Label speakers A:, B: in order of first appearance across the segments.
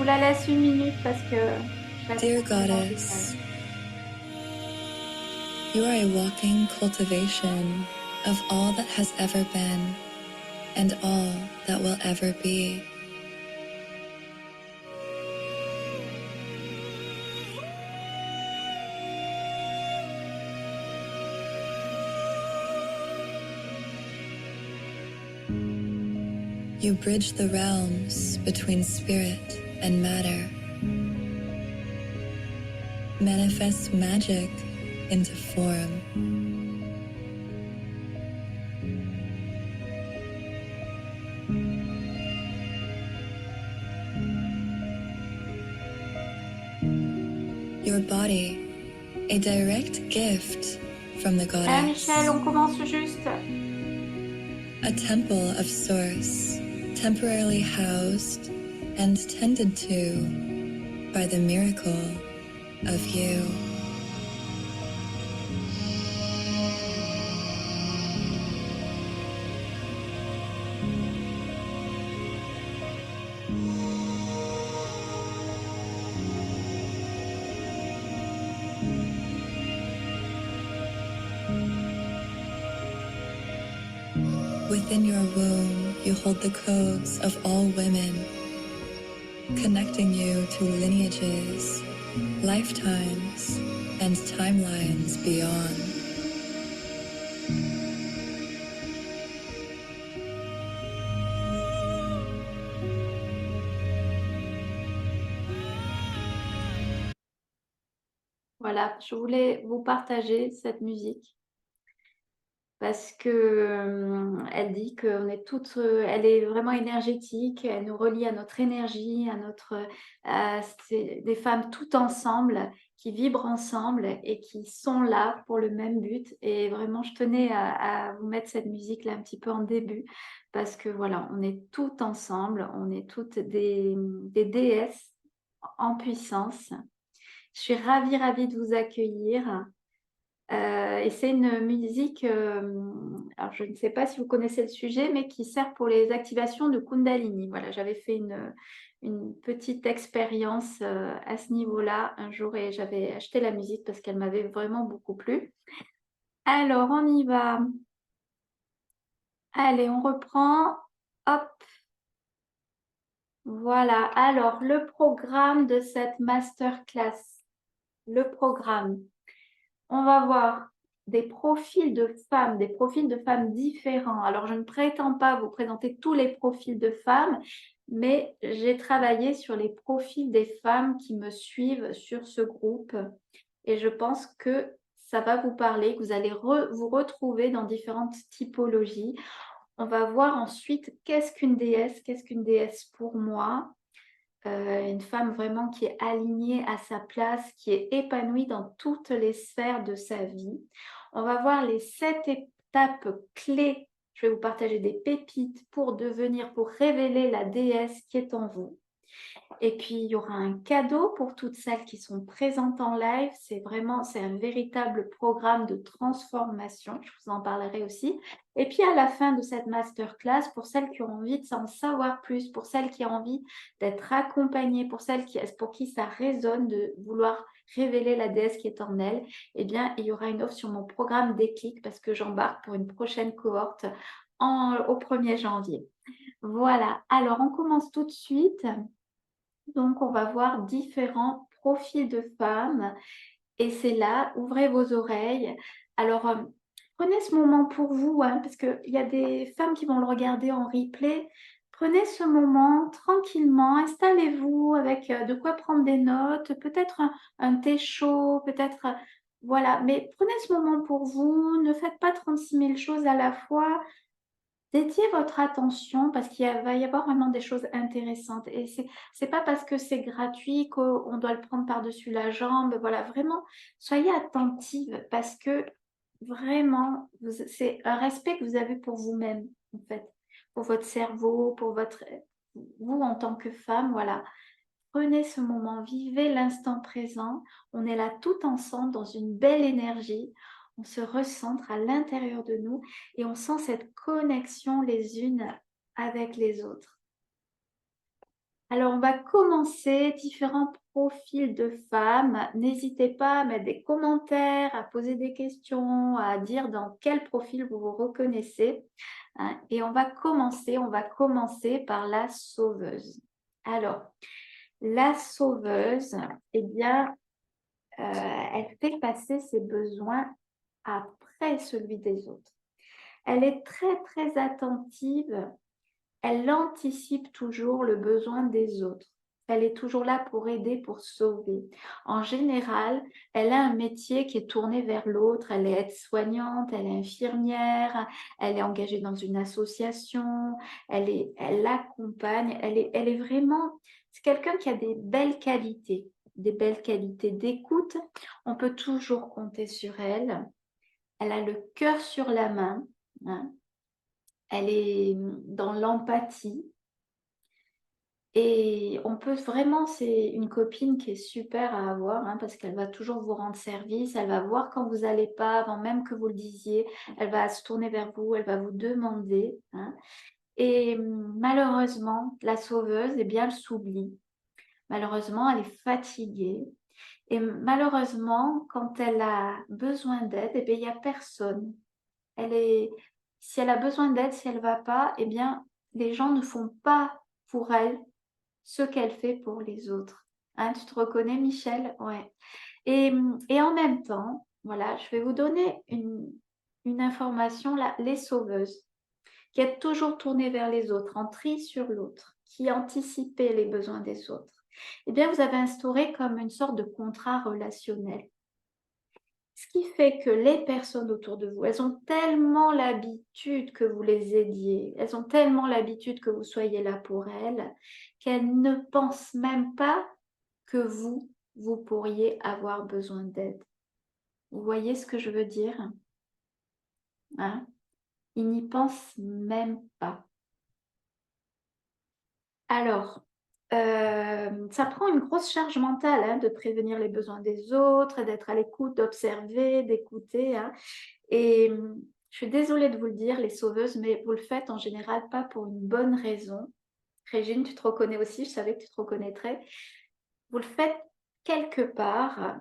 A: vous la laisse une minute parce que je vais être
B: Dear
A: très dans le
B: Goddess, you are a walking cultivation of all that has ever been and all that will ever be. You bridge the realms between spirit and matter. Manifest magic into form.
A: bien.
B: Your body, a direct gift from the
A: Michel,
B: goddess.
A: on commence juste.
B: A temple of source, temporarily housed and tended to by the miracle of you. Within your womb, you hold the codes of all women, connecting you to lineages, lifetimes, and timelines beyond.
A: Voilà, je voulais vous partager cette musique parce que elle dit qu'on est toutes, elle est vraiment énergétique, elle nous relie à notre énergie, à notre, c'est des femmes toutes ensemble qui vibrent ensemble et qui sont là pour le même but. Et vraiment, je tenais à vous mettre cette musique là un petit peu en début parce que voilà, on est toutes ensemble, on est toutes des déesses en puissance. Je suis ravie de vous accueillir. Et c'est une musique, alors je ne sais pas si vous connaissez le sujet, mais qui sert pour les activations de Kundalini. Voilà, j'avais fait une petite expérience à ce niveau-là un jour et j'avais acheté la musique parce qu'elle m'avait vraiment beaucoup plu. Alors, on y va. Allez, on reprend. Hop, voilà. Alors, le programme de cette masterclass. Le programme. On va voir des profils de femmes différents. Alors, je ne prétends pas vous présenter tous les profils de femmes, mais j'ai travaillé sur les profils des femmes qui me suivent sur ce groupe et je pense que ça va vous parler, que vous allez vous retrouver dans différentes typologies. On va voir ensuite qu'est-ce qu'une déesse pour moi. Une femme vraiment qui est alignée à sa place, qui est épanouie dans toutes les sphères de sa vie. On va voir les 7 étapes clés. Je vais vous partager des pépites pour révéler la déesse qui est en vous. Et puis, il y aura un cadeau pour toutes celles qui sont présentes en live. C'est un véritable programme de transformation. Je vous en parlerai aussi. Et puis, à la fin de cette masterclass, pour celles qui ont envie de s'en savoir plus, pour celles qui ont envie d'être accompagnées, pour qui ça résonne de vouloir révéler la déesse qui est en elles, eh bien, il y aura une offre sur mon programme Déclic parce que j'embarque pour une prochaine cohorte au 1er janvier. Voilà. Alors, on commence tout de suite. Donc, on va voir différents profils de femmes. Et c'est là, ouvrez vos oreilles. Alors, prenez ce moment pour vous, hein, parce qu'il y a des femmes qui vont le regarder en replay. Prenez ce moment tranquillement, installez-vous avec de quoi prendre des notes, peut-être un thé chaud, peut-être, voilà. Mais prenez ce moment pour vous, ne faites pas 36 000 choses à la fois. Dédiez votre attention parce va y avoir vraiment des choses intéressantes. Et c'est pas parce que c'est gratuit qu'on doit le prendre par-dessus la jambe. Voilà, vraiment, soyez attentive parce que vraiment, c'est un respect que vous avez pour vous-même, en fait, pour votre cerveau, vous en tant que femme. Voilà, prenez ce moment, vivez l'instant présent. On est là tout ensemble dans une belle énergie. On se recentre à l'intérieur de nous et on sent cette connexion les unes avec les autres. Alors, on va commencer différents profils de femmes. N'hésitez pas à mettre des commentaires, à poser des questions, à dire dans quel profil vous vous reconnaissez, hein. Et on va commencer par la sauveuse. Alors, la sauveuse, eh bien, elle fait passer ses besoins après celui des autres. Elle est très, très attentive. Elle anticipe toujours le besoin des autres. Elle est toujours là pour aider, pour sauver. En général, elle a un métier qui est tourné vers l'autre. Elle est aide-soignante, elle est infirmière, elle est engagée dans une association, elle accompagne, elle est vraiment, c'est quelqu'un qui a des belles qualités d'écoute. On peut toujours compter sur elle. Elle a le cœur sur la main, hein. Elle est dans l'empathie. Et on peut vraiment, c'est une copine qui est super à avoir, hein, parce qu'elle va toujours vous rendre service, elle va voir quand vous n'allez pas, avant même que vous le disiez, elle va se tourner vers vous, elle va vous demander, hein. Et malheureusement, la sauveuse, eh bien, elle s'oublie. Malheureusement, elle est fatiguée. Et malheureusement, quand elle a besoin d'aide, eh bien, il n'y a personne. Si elle a besoin d'aide, si elle ne va pas, eh bien, les gens ne font pas pour elle ce qu'elle fait pour les autres. Hein, tu te reconnais, Michel? Ouais. Et en même temps, voilà, je vais vous donner une information là, les sauveuses, qui est toujours tournée vers les autres, en tri sur l'autre, qui anticipait les besoins des autres. Eh bien, vous avez instauré comme une sorte de contrat relationnel. Ce qui fait que les personnes autour de vous, elles ont tellement l'habitude que vous les aidiez, elles ont tellement l'habitude que vous soyez là pour elles, qu'elles ne pensent même pas que vous pourriez avoir besoin d'aide. Vous voyez ce que je veux dire, hein? Ils n'y pensent même pas. Alors, ça prend une grosse charge mentale, hein, de prévenir les besoins des autres, d'être à l'écoute, d'observer, d'écouter, hein. Et je suis désolée de vous le dire, les sauveuses, mais vous le faites en général pas pour une bonne raison. Régine, tu te reconnais aussi, je savais que tu te reconnaîtrais. Vous le faites quelque part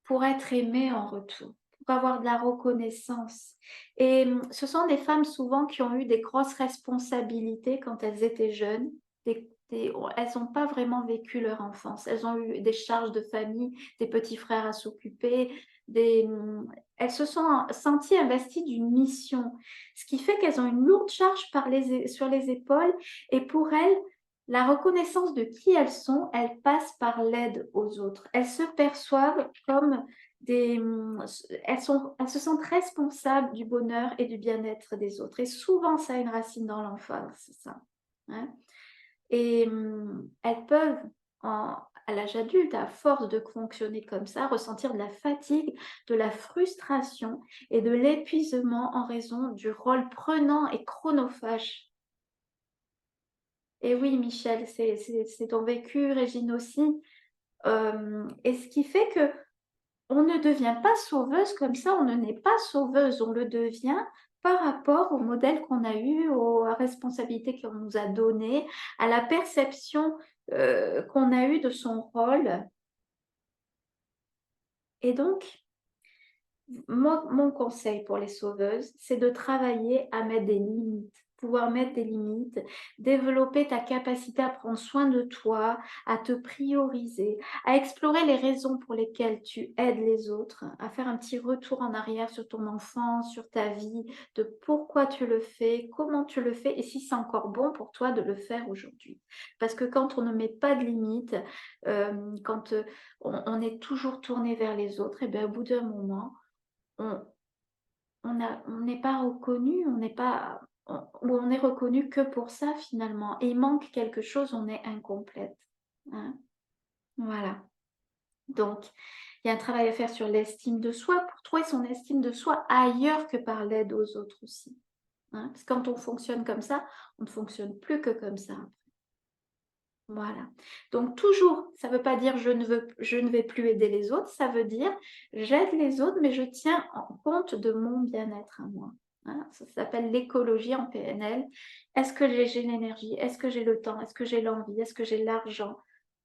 A: pour être aimé en retour, pour avoir de la reconnaissance. Et ce sont des femmes souvent qui ont eu des grosses responsabilités quand elles étaient jeunes. Elles n'ont pas vraiment vécu leur enfance. Elles ont eu des charges de famille, des petits frères à s'occuper. Elles se sont senties investies d'une mission, ce qui fait qu'elles ont une lourde charge sur les épaules. Et pour elles, la reconnaissance de qui elles sont, elle passe par l'aide aux autres. Elles se perçoivent comme elles se sentent responsables du bonheur et du bien-être des autres. Et souvent, ça a une racine dans l'enfance, c'est ça, hein. Et elles peuvent, à l'âge adulte, à force de fonctionner comme ça, ressentir de la fatigue, de la frustration et de l'épuisement en raison du rôle prenant et chronophage. Et oui, Michel, c'est ton vécu, Régine aussi. Et ce qui fait que on ne devient pas sauveuse comme ça, on ne naît pas sauveuse, on le devient par rapport au modèle qu'on a eu, aux responsabilités qu'on nous a données, à la perception qu'on a eue de son rôle. Et donc, mon conseil pour les sauveuses, c'est de travailler à mettre des limites, pouvoir mettre des limites, développer ta capacité à prendre soin de toi, à te prioriser, à explorer les raisons pour lesquelles tu aides les autres, à faire un petit retour en arrière sur ton enfance, sur ta vie, de pourquoi tu le fais, comment tu le fais et si c'est encore bon pour toi de le faire aujourd'hui. Parce que quand on ne met pas de limites, quand on est toujours tourné vers les autres, et bien au bout d'un moment, on n'est pas reconnu, ou on est reconnu que pour ça finalement. Et il manque quelque chose, on est incomplète, hein. Voilà. Donc, il y a un travail à faire sur l'estime de soi pour trouver son estime de soi ailleurs que par l'aide aux autres aussi, hein. Parce que quand on fonctionne comme ça, on ne fonctionne plus que comme ça. Voilà. Donc toujours, ça ne veut pas dire je ne vais plus aider les autres, ça veut dire j'aide les autres, mais je tiens en compte de mon bien-être à moi. hein. Ça s'appelle l'écologie en PNL. Est-ce que j'ai l'énergie? Est-ce que j'ai le temps? Est-ce que j'ai l'envie? Est-ce que j'ai l'argent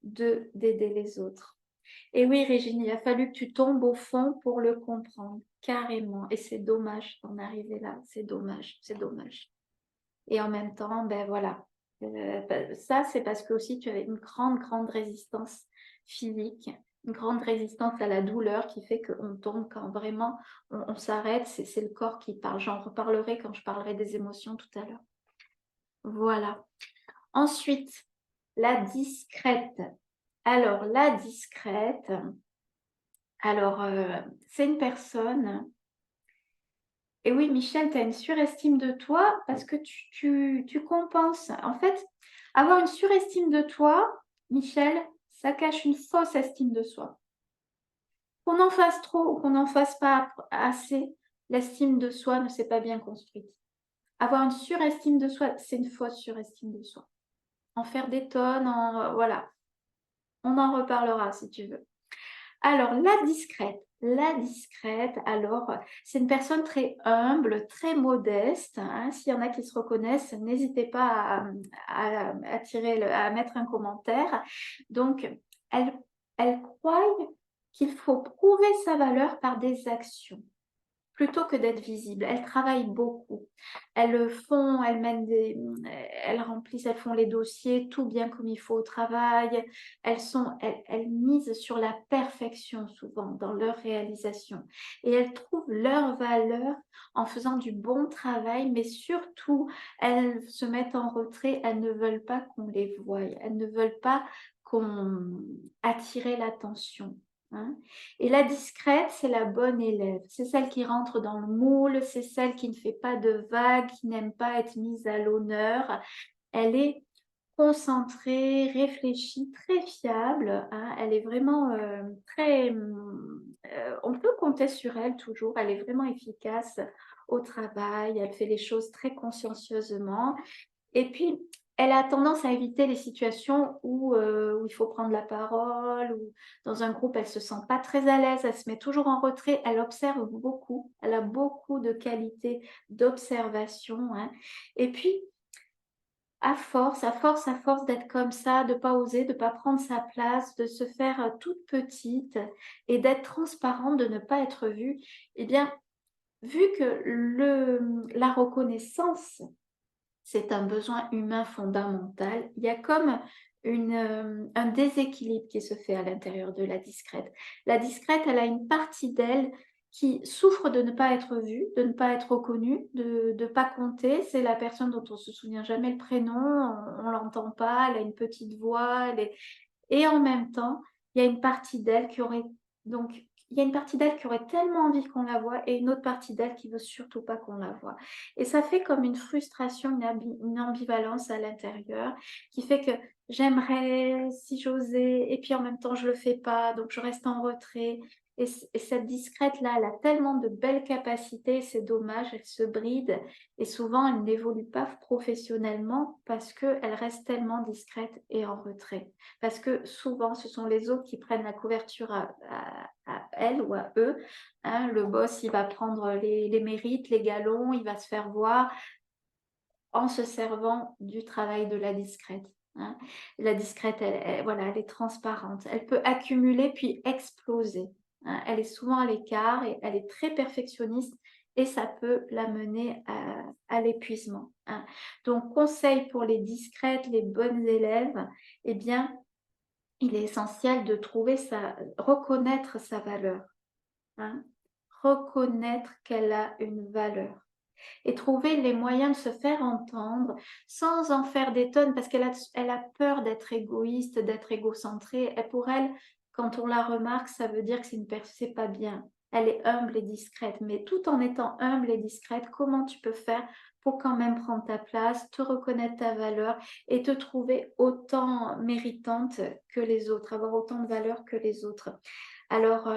A: d'aider les autres? Et oui, Régine, il a fallu que tu tombes au fond pour le comprendre, carrément. Et c'est dommage d'en arriver là. C'est dommage, c'est dommage. Et en même temps, ben voilà. Ça, c'est parce que aussi tu avais une grande, grande résistance physique, une grande résistance à la douleur qui fait qu'on tombe quand vraiment on s'arrête. C'est le corps qui parle. J'en reparlerai quand je parlerai des émotions tout à l'heure. Voilà. Ensuite, la discrète. Alors, la discrète, alors, c'est une personne. Et oui, Michel, tu as une surestime de toi parce que tu compenses. En fait, avoir une surestime de toi, Michel, ça cache une fausse estime de soi. Qu'on en fasse trop ou qu'on n'en fasse pas assez, l'estime de soi ne s'est pas bien construite. Avoir une surestime de soi, c'est une fausse surestime de soi. En faire des tonnes, voilà. On en reparlera si tu veux. Alors, la discrète, alors, c'est une personne très humble, très modeste, hein. S'il y en a qui se reconnaissent, n'hésitez pas à mettre un commentaire. Donc, elle, elle croit qu'il faut prouver sa valeur par des actions plutôt que d'être visible. Elles travaillent beaucoup. Elles font, elles mènent elles remplissent, elles font les dossiers tout bien comme il faut au travail. Elles misent sur la perfection souvent dans leur réalisation. Et elles trouvent leur valeur en faisant du bon travail, mais surtout, elles se mettent en retrait. Elles ne veulent pas qu'on les voie. Elles ne veulent pas qu'on attirer l'attention. Hein. Et la discrète, c'est la bonne élève. C'est celle qui rentre dans le moule, c'est celle qui ne fait pas de vagues, qui n'aime pas être mise à l'honneur. Elle est concentrée, réfléchie, très fiable. Hein. Elle est vraiment très... on peut compter sur elle toujours. Elle est vraiment efficace au travail. Elle fait les choses très consciencieusement. Et puis, elle a tendance à éviter les situations où il faut prendre la parole, ou dans un groupe, elle ne se sent pas très à l'aise, elle se met toujours en retrait, elle observe beaucoup, elle a beaucoup de qualités d'observation. Hein. Et puis, à force d'être comme ça, de ne pas oser, de ne pas prendre sa place, de se faire toute petite et d'être transparente, de ne pas être vue, eh bien, vu que la reconnaissance c'est un besoin humain fondamental. Il y a comme un déséquilibre qui se fait à l'intérieur de la discrète. La discrète, elle a une partie d'elle qui souffre de ne pas être vue, de ne pas être reconnue, de ne pas compter. C'est la personne dont on ne se souvient jamais le prénom, on ne l'entend pas, elle a une petite voix. Et en même temps, il y a une partie d'elle qui aurait donc il y a une partie d'elle qui aurait tellement envie qu'on la voie et une autre partie d'elle qui veut surtout pas qu'on la voie. Et ça fait comme une frustration, une ambivalence à l'intérieur qui fait que j'aimerais si j'osais et puis en même temps je le fais pas, donc je reste en retrait. Et cette discrète-là, elle a tellement de belles capacités, c'est dommage, elle se bride et souvent elle n'évolue pas professionnellement parce qu'elle reste tellement discrète et en retrait. Parce que souvent, ce sont les autres qui prennent la couverture à elle ou à eux. Hein. Le boss, il va prendre les mérites, les galons, il va se faire voir en se servant du travail de la discrète. Hein. La discrète, voilà, elle est transparente. Elle peut accumuler puis exploser. Hein. Elle est souvent à l'écart et elle est très perfectionniste et ça peut l'amener à l'épuisement. Hein. Donc, conseil pour les discrètes, les bonnes élèves, eh bien, il est essentiel de reconnaître sa valeur. Hein. Reconnaître qu'elle a une valeur et trouver les moyens de se faire entendre sans en faire des tonnes parce elle a peur d'être égoïste, d'être égocentrée. Et pour elle, quand on la remarque, ça veut dire que c'est pas bien. Elle est humble et discrète, mais tout en étant humble et discrète, comment tu peux faire pour quand même prendre ta place, te reconnaître ta valeur et te trouver autant méritante que les autres, avoir autant de valeur que les autres. Alors,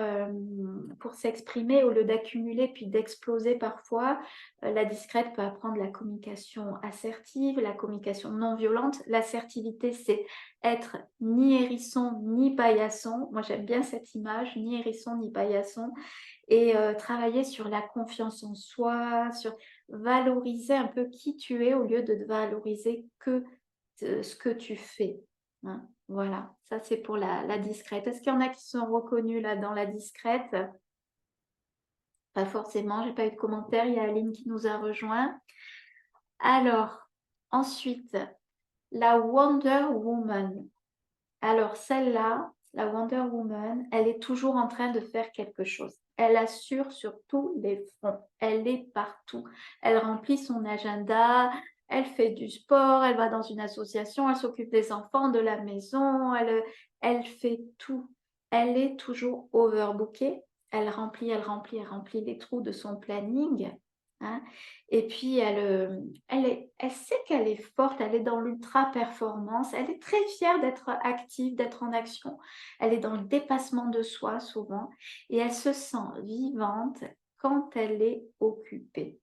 A: pour s'exprimer, au lieu d'accumuler puis d'exploser parfois, la discrète peut apprendre la communication assertive, la communication non violente. L'assertivité, c'est être ni hérisson ni paillasson. Moi, j'aime bien cette image, ni hérisson ni paillasson. et travailler sur la confiance en soi, sur valoriser un peu qui tu es au lieu de valoriser que ce que tu fais. Hein. Voilà, ça c'est pour la discrète. Est-ce qu'il y en a qui sont reconnus là dans la discrète? Pas forcément, j'ai pas eu de commentaire. Il y a Aline qui nous a rejoint. Alors, ensuite, la Wonder Woman. Alors, celle-là, la Wonder Woman, elle est toujours en train de faire quelque chose. Elle assure sur tous les fronts. Elle est partout. Elle remplit son agenda. Elle fait du sport. Elle va dans une association. Elle s'occupe des enfants, de la maison. Elle fait tout. Elle est toujours overbookée. Elle remplit les trous de son planning. Hein. Et puis, elle sait qu'elle est forte, elle est dans l'ultra-performance, elle est très fière d'être active, d'être en action. Elle est dans le dépassement de soi souvent et elle se sent vivante quand elle est occupée.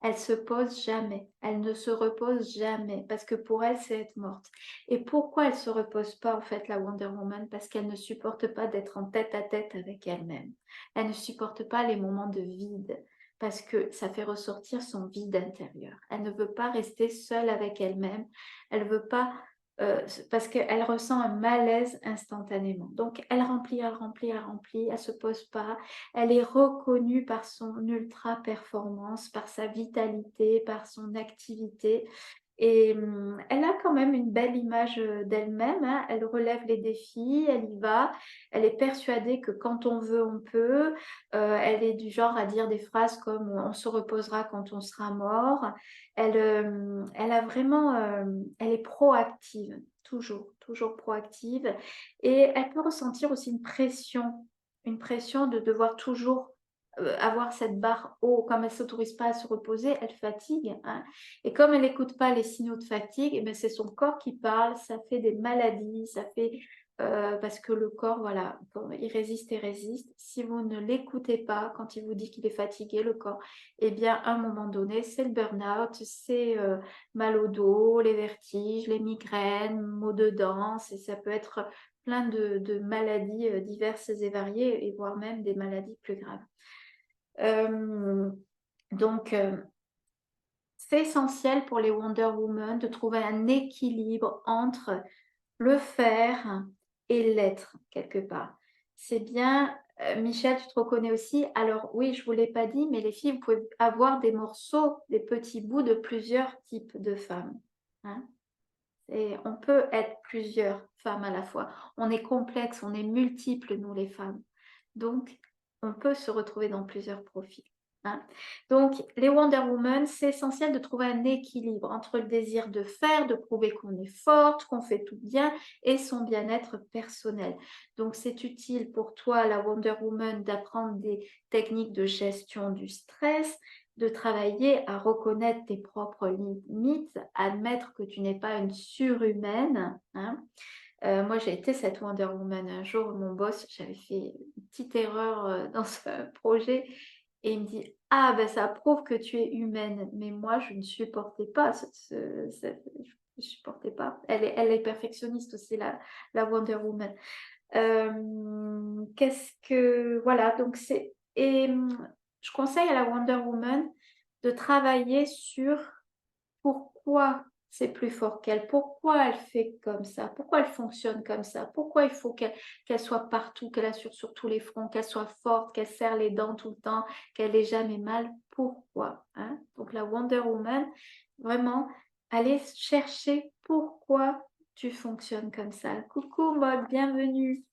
A: Elle se pose jamais, elle ne se repose jamais parce que pour elle, c'est être morte. Et pourquoi elle se repose pas en fait, la Wonder Woman? Parce qu'elle ne supporte pas d'être en tête à tête avec elle-même. Elle ne supporte pas les moments de vide parce que ça fait ressortir son vide intérieur. Elle ne veut pas rester seule avec elle-même. Elle veut pas parce qu'elle ressent un malaise instantanément. Donc elle remplit, elle remplit, elle remplit, elle se pose pas. Elle est reconnue par son ultra performance, par sa vitalité, par son activité. Et elle a quand même une belle image d'elle-même. Hein. Elle relève les défis, elle y va. Elle est persuadée que quand on veut, on peut. Elle est du genre à dire des phrases comme on se reposera quand on sera mort. Elle a vraiment, elle est proactive, toujours, toujours proactive. Et elle peut ressentir aussi une pression de devoir toujours avoir cette barre haut. Comme elle ne s'autorise pas à se reposer, elle fatigue. Hein. Et comme elle n'écoute pas les signaux de fatigue, eh bien, c'est son corps qui parle, ça fait des maladies, ça fait... parce que le corps, voilà, il résiste et résiste. Si vous ne l'écoutez pas, quand il vous dit qu'il est fatigué, le corps, eh bien, à un moment donné, c'est le burn-out, c'est mal au dos, les vertiges, les migraines, maux de dents, et ça peut être plein de maladies diverses et variées, et voire même des maladies plus graves. Donc, c'est essentiel pour les Wonder Woman de trouver un équilibre entre le faire et l'être quelque part. C'est bien, Michel, tu te reconnais aussi. Alors oui, je ne vous l'ai pas dit, mais les filles, vous pouvez avoir des morceaux, des petits bouts de plusieurs types de femmes. Hein. Et on peut être plusieurs femmes à la fois. On est complexe, on est multiples, nous les femmes. Donc, on peut se retrouver dans plusieurs profils. Hein. Donc, les Wonder Woman, c'est essentiel de trouver un équilibre entre le désir de faire, de prouver qu'on est forte, qu'on fait tout bien, et son bien-être personnel. Donc, c'est utile pour toi, la Wonder Woman, d'apprendre des techniques de gestion du stress, de travailler à reconnaître tes propres limites, admettre que tu n'es pas une surhumaine. Hein. Moi, j'ai été cette Wonder Woman. Un jour, mon boss, j'avais fait une petite erreur dans ce projet et il me dit: ah, ben ça prouve que tu es humaine. Mais moi, je ne supportais pas. Je ne supportais pas. Elle est perfectionniste aussi, la Wonder Woman. Qu'est-ce que. Voilà, donc c'est. Et je conseille à la Wonder Woman de travailler sur pourquoi c'est plus fort qu'elle, pourquoi elle fait comme ça, pourquoi elle fonctionne comme ça, pourquoi il faut qu'elle soit partout, qu'elle assure sur tous les fronts, qu'elle soit forte, qu'elle serre les dents tout le temps, qu'elle n'ait jamais mal, pourquoi. Hein. Donc la Wonder Woman, vraiment, allez chercher pourquoi tu fonctionnes comme ça. Coucou Maud, bienvenue.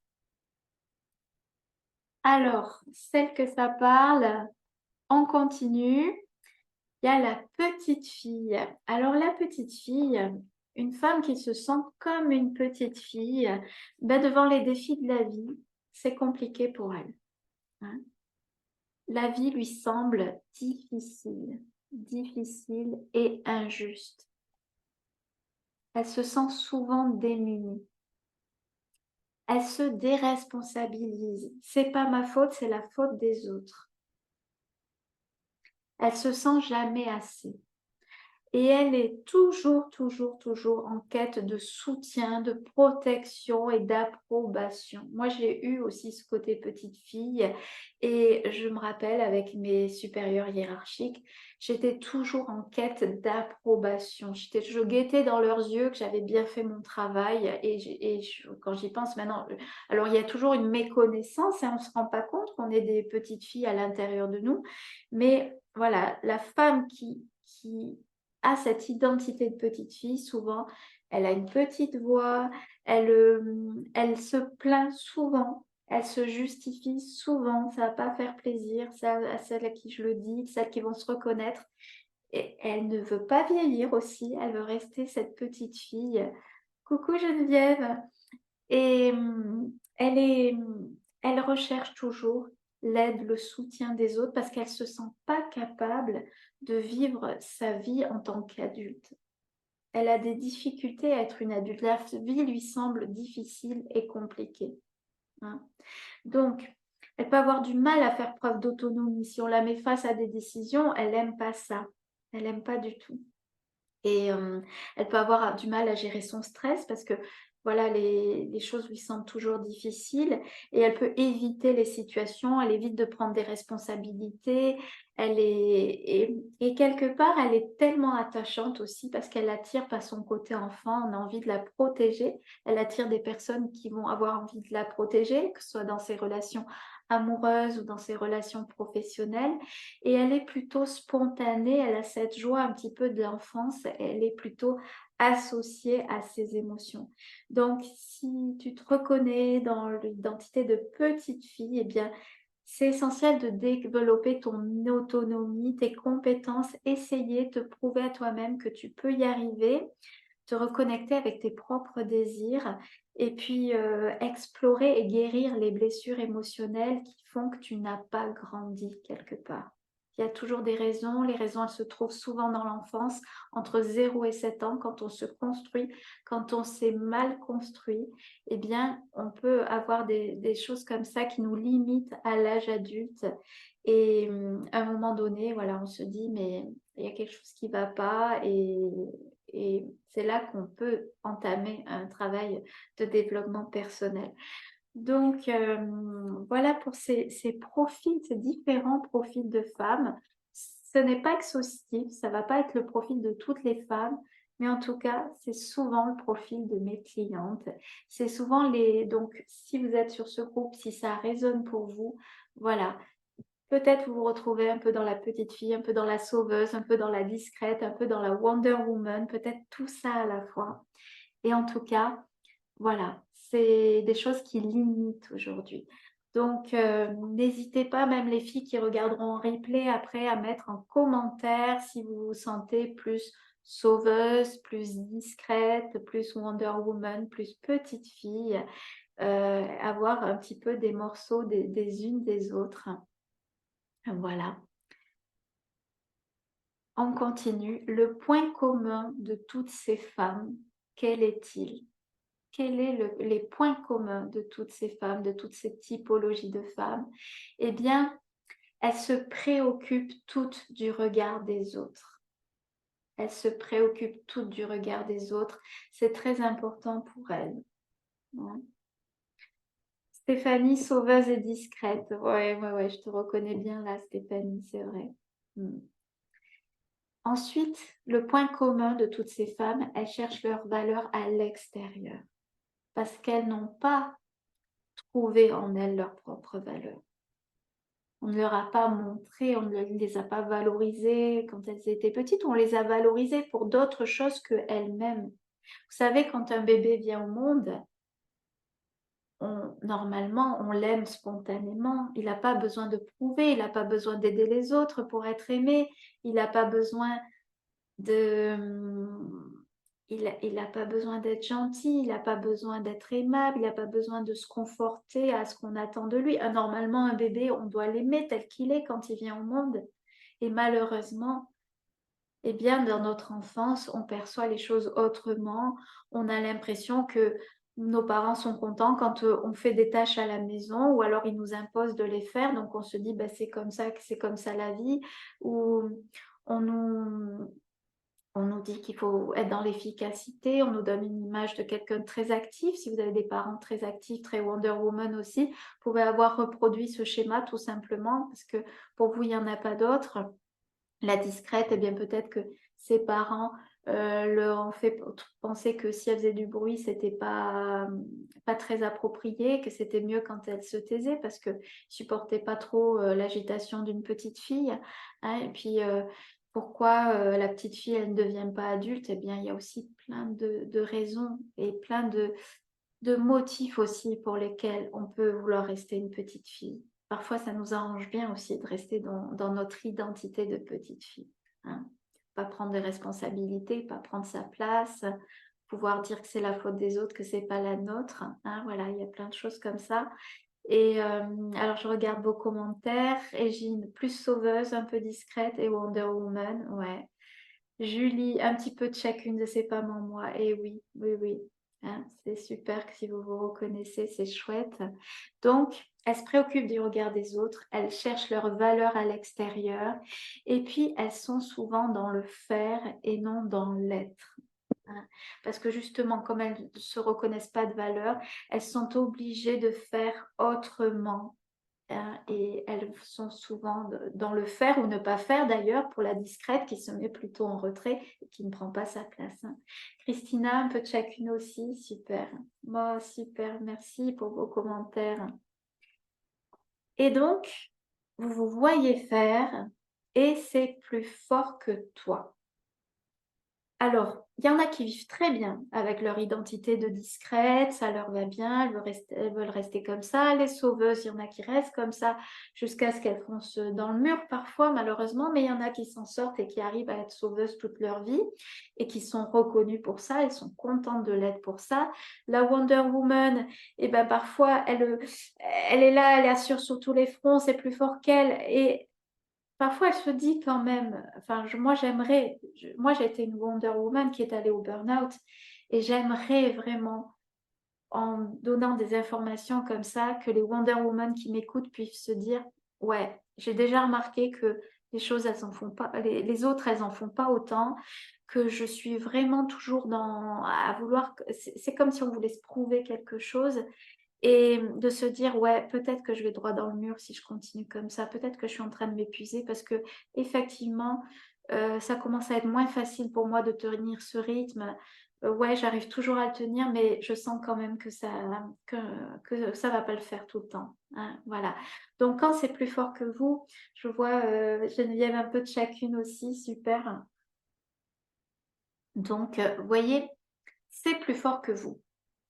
A: Alors, celle que ça parle, on continue. Il y a la petite fille. Alors la petite fille, une femme qui se sent comme une petite fille, ben, devant les défis de la vie, c'est compliqué pour elle. Hein. La vie lui semble difficile, difficile et injuste. Elle se sent souvent démunie. Elle se déresponsabilise. C'est pas ma faute, c'est la faute des autres. Elle se sent jamais assez. Et elle est toujours, toujours, toujours en quête de soutien, de protection et d'approbation. Moi, j'ai eu aussi ce côté petite fille et je me rappelle avec mes supérieurs hiérarchiques, j'étais toujours en quête d'approbation. Je guettais dans leurs yeux que j'avais bien fait mon travail quand j'y pense maintenant, alors il y a toujours une méconnaissance et on ne se rend pas compte qu'on est des petites filles à l'intérieur de nous, mais voilà, la femme qui a cette identité de petite fille, souvent, elle a une petite voix, elle se plaint souvent, elle se justifie souvent, ça va pas faire plaisir à celles à qui je le dis, celles qui vont se reconnaître. Et elle ne veut pas vieillir aussi, elle veut rester cette petite fille. Coucou Geneviève. Et elle recherche toujours l'aide, le soutien des autres parce qu'elle ne se sent pas capable de vivre sa vie en tant qu'adulte. Elle a des difficultés à être une adulte. La vie lui semble difficile et compliquée, hein. Donc, elle peut avoir du mal à faire preuve d'autonomie. Si on la met face à des décisions, elle n'aime pas ça. Elle n'aime pas du tout. Et elle peut avoir du mal à gérer son stress parce que voilà, les choses lui semblent toujours difficiles et elle peut éviter les situations, elle évite de prendre des responsabilités. Et quelque part, elle est tellement attachante aussi parce qu'elle attire par son côté enfant, on a envie de la protéger. Elle attire des personnes qui vont avoir envie de la protéger, que ce soit dans ses relations amoureuses ou dans ses relations professionnelles. Et elle est plutôt spontanée, elle a cette joie un petit peu de l'enfance, elle est plutôt associée à ses émotions. Donc, si tu te reconnais dans l'identité de petite fille, eh bien, c'est essentiel de développer ton autonomie, tes compétences, essayer, te prouver à toi-même que tu peux y arriver, te reconnecter avec tes propres désirs et puis explorer et guérir les blessures émotionnelles qui font que tu n'as pas grandi quelque part. Il y a toujours des raisons. Les raisons, elles se trouvent souvent dans l'enfance, entre 0 et 7 ans, quand on se construit, quand on s'est mal construit, eh bien, on peut avoir des choses comme ça qui nous limitent à l'âge adulte. Et à un moment donné, voilà, on se dit, mais il y a quelque chose qui ne va pas et c'est là qu'on peut entamer un travail de développement personnel. Donc, voilà pour ces profils, ces différents profils de femmes. Ce n'est pas exhaustif, ça ne va pas être le profil de toutes les femmes, mais en tout cas, c'est souvent le profil de mes clientes. C'est souvent donc, si vous êtes sur ce groupe, si ça résonne pour vous, voilà. Peut-être vous vous retrouvez un peu dans la petite fille, un peu dans la sauveuse, un peu dans la discrète, un peu dans la Wonder Woman, peut-être tout ça à la fois. Et en tout cas, voilà, c'est des choses qui limitent aujourd'hui. Donc, n'hésitez pas, même les filles qui regarderont en replay après, à mettre en commentaire si vous vous sentez plus sauveuse, plus discrète, plus Wonder Woman, plus petite fille, avoir un petit peu des morceaux des unes des autres. Voilà. On continue. Le point commun de toutes ces femmes, quel est-il? Quels sont les points communs de toutes ces femmes, de toutes ces typologies de femmes? Eh bien, elles se préoccupent toutes du regard des autres. Elles se préoccupent toutes du regard des autres. C'est très important pour elles. Ouais. Stéphanie, sauveuse et discrète. Ouais, je te reconnais bien là, Stéphanie, c'est vrai. Ensuite, le point commun de toutes ces femmes, elles cherchent leur valeur à l'extérieur parce qu'elles n'ont pas trouvé en elles leur propre valeur. On ne leur a pas montré, on ne les a pas valorisées quand elles étaient petites, on les a valorisées pour d'autres choses qu'elles-mêmes. Vous savez, quand un bébé vient au monde, normalement, on l'aime spontanément. Il n'a pas besoin de prouver, il n'a pas besoin d'aider les autres pour être aimé, il n'a pas besoin il n'a pas besoin d'être gentil, il n'a pas besoin d'être aimable, il n'a pas besoin de se conforter à ce qu'on attend de lui. Normalement, un bébé, on doit l'aimer tel qu'il est quand il vient au monde. Et malheureusement, eh bien, dans notre enfance, on perçoit les choses autrement. On a l'impression que nos parents sont contents quand on fait des tâches à la maison ou alors ils nous imposent de les faire. Donc, on se dit, bah, c'est comme ça la vie. Ou on nous On nous dit qu'il faut être dans l'efficacité, on nous donne une image de quelqu'un de très actif. Si vous avez des parents très actifs, très Wonder Woman aussi, vous pouvez avoir reproduit ce schéma tout simplement parce que pour vous, il n'y en a pas d'autre. La discrète, eh bien peut-être que ses parents leur ont fait penser que si elle faisait du bruit, c'était pas très approprié, que c'était mieux quand elle se taisait parce que supportait pas trop l'agitation d'une petite fille. Hein. Et puis pourquoi la petite fille elle ne devient pas adulte? Eh bien il y a aussi plein de raisons et plein de motifs aussi pour lesquels on peut vouloir rester une petite fille. Parfois, ça nous arrange bien aussi de rester dans notre identité de petite fille. Hein. Pas prendre de responsabilités, pas prendre sa place, pouvoir dire que c'est la faute des autres, que c'est pas la nôtre. Hein. Voilà, il y a plein de choses comme ça. Et alors, je regarde vos commentaires. Égine, plus sauveuse, un peu discrète, et Wonder Woman, ouais. Julie, un petit peu de chacune de ses femmes en moi. Et oui, oui, oui. Hein, c'est super que si vous vous reconnaissez, c'est chouette. Donc, elles se préoccupent du regard des autres, elles cherchent leur valeur à l'extérieur et puis elles sont souvent dans le faire et non dans l'être. Hein. Parce que justement, comme elles ne se reconnaissent pas de valeur, elles sont obligées de faire autrement. Hein, et elles sont souvent dans le faire ou ne pas faire d'ailleurs pour la discrète qui se met plutôt en retrait et qui ne prend pas sa place. Hein. Christina, un peu de chacune aussi, super. Moi, super, merci pour vos commentaires. Et donc, vous vous voyez faire et c'est plus fort que toi. Alors, il y en a qui vivent très bien avec leur identité de discrète, ça leur va bien, elles veulent rester comme ça. Les sauveuses, il y en a qui restent comme ça jusqu'à ce qu'elles foncent dans le mur parfois, malheureusement, mais il y en a qui s'en sortent et qui arrivent à être sauveuses toute leur vie et qui sont reconnues pour ça, elles sont contentes de l'être pour ça. La Wonder Woman, eh ben, parfois, elle est là, elle assure sur tous les fronts, c'est plus fort qu'elle et parfois, elle se dit quand même, enfin, moi j'aimerais, moi j'ai été une Wonder Woman qui est allée au burn-out et j'aimerais vraiment, en donnant des informations comme ça, que les Wonder Woman qui m'écoutent puissent se dire, ouais, j'ai déjà remarqué que les choses, elles en font pas, les autres, elles en font pas autant, que je suis vraiment toujours à vouloir, c'est comme si on voulait se prouver quelque chose et de se dire, ouais, peut-être que je vais droit dans le mur si je continue comme ça. Peut-être que je suis en train de m'épuiser parce que effectivement, ça commence à être moins facile pour moi de tenir ce rythme. Ouais, j'arrive toujours à le tenir, mais je sens quand même que ça va pas le faire tout le temps. Hein, voilà. Donc, quand c'est plus fort que vous, je vois Geneviève un peu de chacune aussi, super. Donc, vous voyez, c'est plus fort que vous.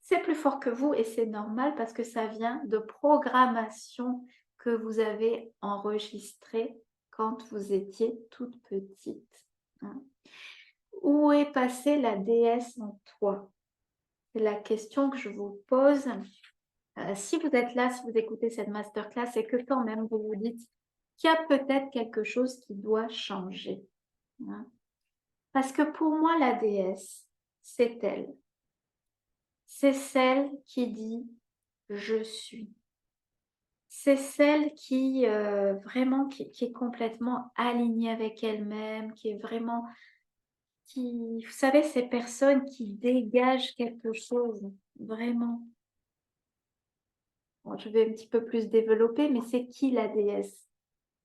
A: C'est plus fort que vous et c'est normal parce que ça vient de programmation que vous avez enregistrée quand vous étiez toute petite. Hein. Où est passée la déesse en toi? C'est la question que je vous pose. Si vous êtes là, si vous écoutez cette masterclass, c'est que quand même vous vous dites qu'il y a peut-être quelque chose qui doit changer. Hein. Parce que pour moi, la déesse, c'est elle. C'est celle qui dit je suis. C'est celle qui vraiment qui est complètement alignée avec elle-même, qui est vraiment vous savez, ces personnes qui dégagent quelque chose, vraiment. Bon, je vais un petit peu plus développer, mais c'est qui la déesse?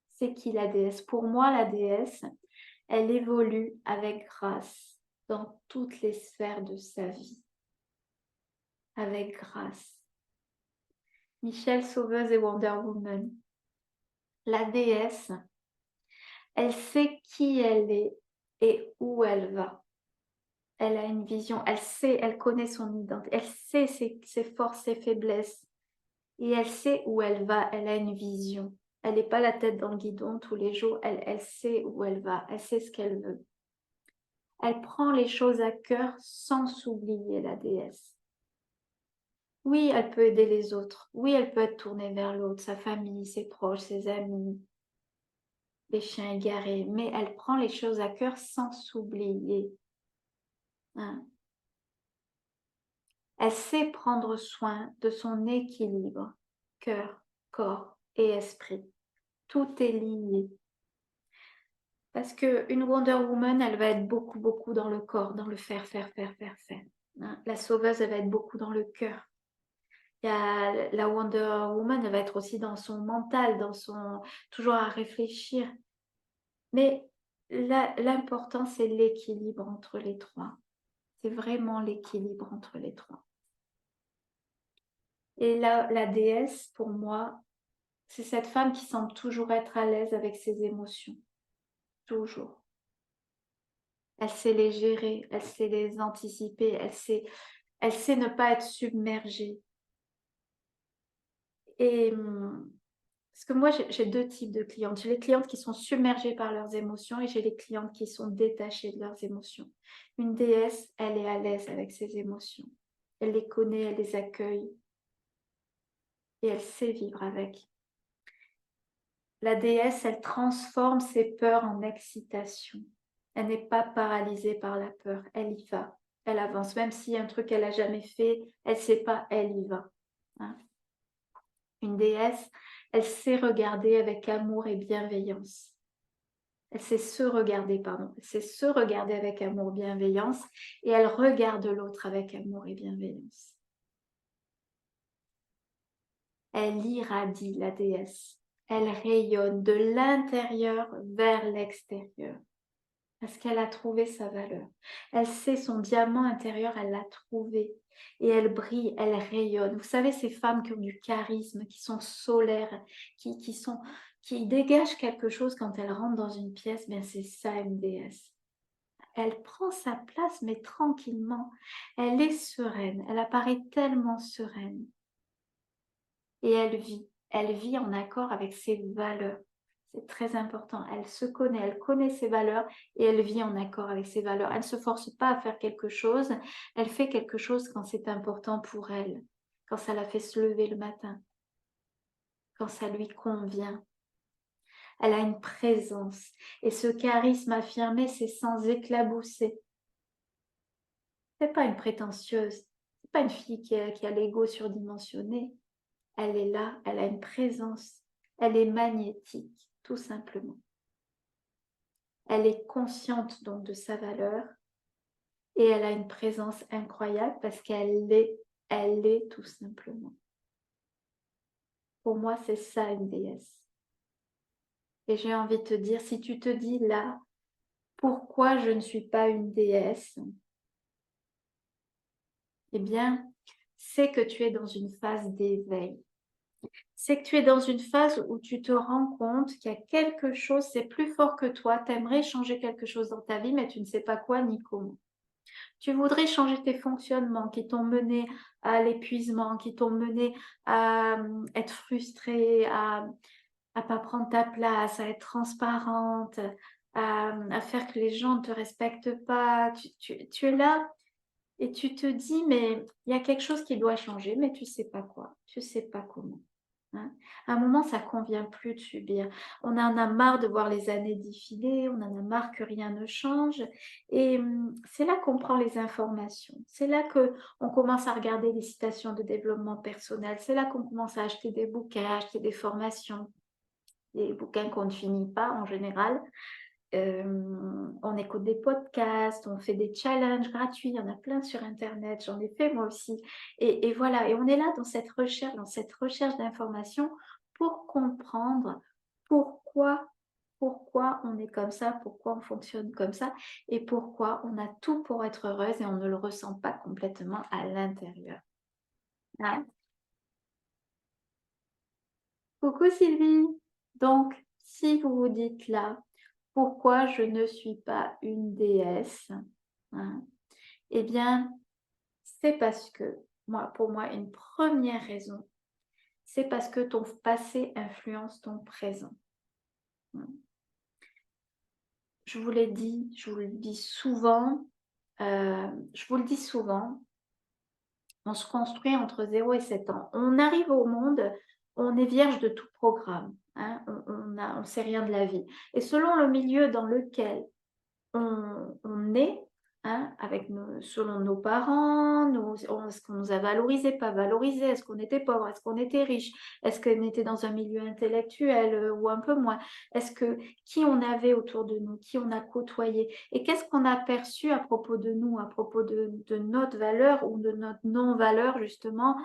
A: C'est qui la déesse? Pour moi, la déesse, elle évolue avec grâce dans toutes les sphères de sa vie. Avec grâce. Michelle Sauveuse et Wonder Woman. La déesse, elle sait qui elle est et où elle va. Elle a une vision, elle sait, elle connaît son identité, elle sait ses forces, ses faiblesses et elle sait où elle va, elle a une vision. Elle n'est pas la tête dans le guidon tous les jours, elle sait où elle va, elle sait ce qu'elle veut. Elle prend les choses à cœur sans s'oublier, la déesse. Oui, elle peut aider les autres. Oui, elle peut être tournée vers l'autre, sa famille, ses proches, ses amis, les chiens égarés. Mais elle prend les choses à cœur sans s'oublier. Hein. Elle sait prendre soin de son équilibre, cœur, corps et esprit. Tout est lié. Parce qu'une Wonder Woman, elle va être beaucoup dans le corps, dans le faire. Hein. La sauveuse, elle va être beaucoup dans le cœur. Il y a la Wonder Woman, elle va être aussi dans son mental, toujours à réfléchir. Mais l'important, c'est l'équilibre entre les trois. C'est vraiment l'équilibre entre les trois. Et la déesse, pour moi, c'est cette femme qui semble toujours être à l'aise avec ses émotions. Toujours. Elle sait les gérer, elle sait les anticiper, elle sait ne pas être submergée. Et parce que moi, j'ai deux types de clientes. J'ai les clientes qui sont submergées par leurs émotions et j'ai les clientes qui sont détachées de leurs émotions. Une déesse, elle est à l'aise avec ses émotions. Elle les connaît, elle les accueille et elle sait vivre avec. La déesse, elle transforme ses peurs en excitation. Elle n'est pas paralysée par la peur, elle y va. Elle avance, même si un truc qu'elle n'a jamais fait, elle ne sait pas, elle y va. Hein. Une déesse, elle sait regarder avec amour et bienveillance. Elle sait se regarder, pardon. Elle sait se regarder avec amour et bienveillance et elle regarde l'autre avec amour et bienveillance. Elle irradie la déesse. Elle rayonne de l'intérieur vers l'extérieur. Parce qu'elle a trouvé sa valeur. Elle sait son diamant intérieur, elle l'a trouvé. Et elle brille, elle rayonne. Vous savez, ces femmes qui ont du charisme, qui sont solaires, qui dégagent quelque chose quand elles rentrent dans une pièce, bien c'est ça une déesse. Elle prend sa place, mais tranquillement. Elle est sereine, elle apparaît tellement sereine. Et elle vit en accord avec ses valeurs. C'est très important. Elle se connaît, elle connaît ses valeurs et elle vit en accord avec ses valeurs. Elle ne se force pas à faire quelque chose. Elle fait quelque chose quand c'est important pour elle, quand ça la fait se lever le matin, quand ça lui convient. Elle a une présence et ce charisme affirmé, c'est sans éclabousser. C'est pas une prétentieuse, c'est pas une fille qui a l'ego surdimensionné. Elle est là, elle a une présence, elle est magnétique, tout simplement. Elle est consciente donc de sa valeur et elle a une présence incroyable parce qu'elle est tout simplement. Pour moi, c'est ça une déesse. Et j'ai envie de te dire, si tu te dis là, pourquoi je ne suis pas une déesse? Eh bien, c'est que tu es dans une phase d'éveil. C'est que tu es dans une phase où tu te rends compte qu'il y a quelque chose, c'est plus fort que toi, tu aimerais changer quelque chose dans ta vie, mais tu ne sais pas quoi ni comment. Tu voudrais changer tes fonctionnements qui t'ont mené à l'épuisement, qui t'ont mené à être frustrée, à ne pas prendre ta place, à être transparente, à faire que les gens ne te respectent pas. Tu es là et tu te dis, mais il y a quelque chose qui doit changer, mais tu ne sais pas quoi, tu ne sais pas comment. Hein. À un moment, ça ne convient plus de subir. On en a marre de voir les années défiler, on en a marre que rien ne change. Et c'est là qu'on prend les informations. C'est là qu'on commence à regarder les citations de développement personnel. C'est là qu'on commence à acheter des bouquins, à acheter des formations. Des bouquins qu'on ne finit pas en général. On écoute des podcasts, on fait des challenges gratuits, il y en a plein sur Internet, j'en ai fait moi aussi. Et voilà, et on est là dans cette recherche d'informations pour comprendre pourquoi on est comme ça, pourquoi on fonctionne comme ça, et pourquoi on a tout pour être heureuse et on ne le ressent pas complètement à l'intérieur. Hein? Coucou Sylvie! Donc, si vous vous dites là, pourquoi je ne suis pas une déesse, hein, eh bien, c'est parce que, pour moi, une première raison, c'est parce que ton passé influence ton présent. Hein. Je vous l'ai dit, je vous le dis souvent, on se construit entre 0 et 7 ans. On arrive au monde, on est vierge de tout programme, hein, on ne sait rien de la vie. Et selon le milieu dans lequel on est, avec selon nos parents, est-ce qu'on nous a valorisé, pas valorisé, est-ce qu'on était pauvre, est-ce qu'on était riche, est-ce qu'on était dans un milieu intellectuel ou un peu moins, qui on avait autour de nous, qui on a côtoyé, et qu'est-ce qu'on a perçu à propos de nous, à propos de notre valeur ou de notre non-valeur justement,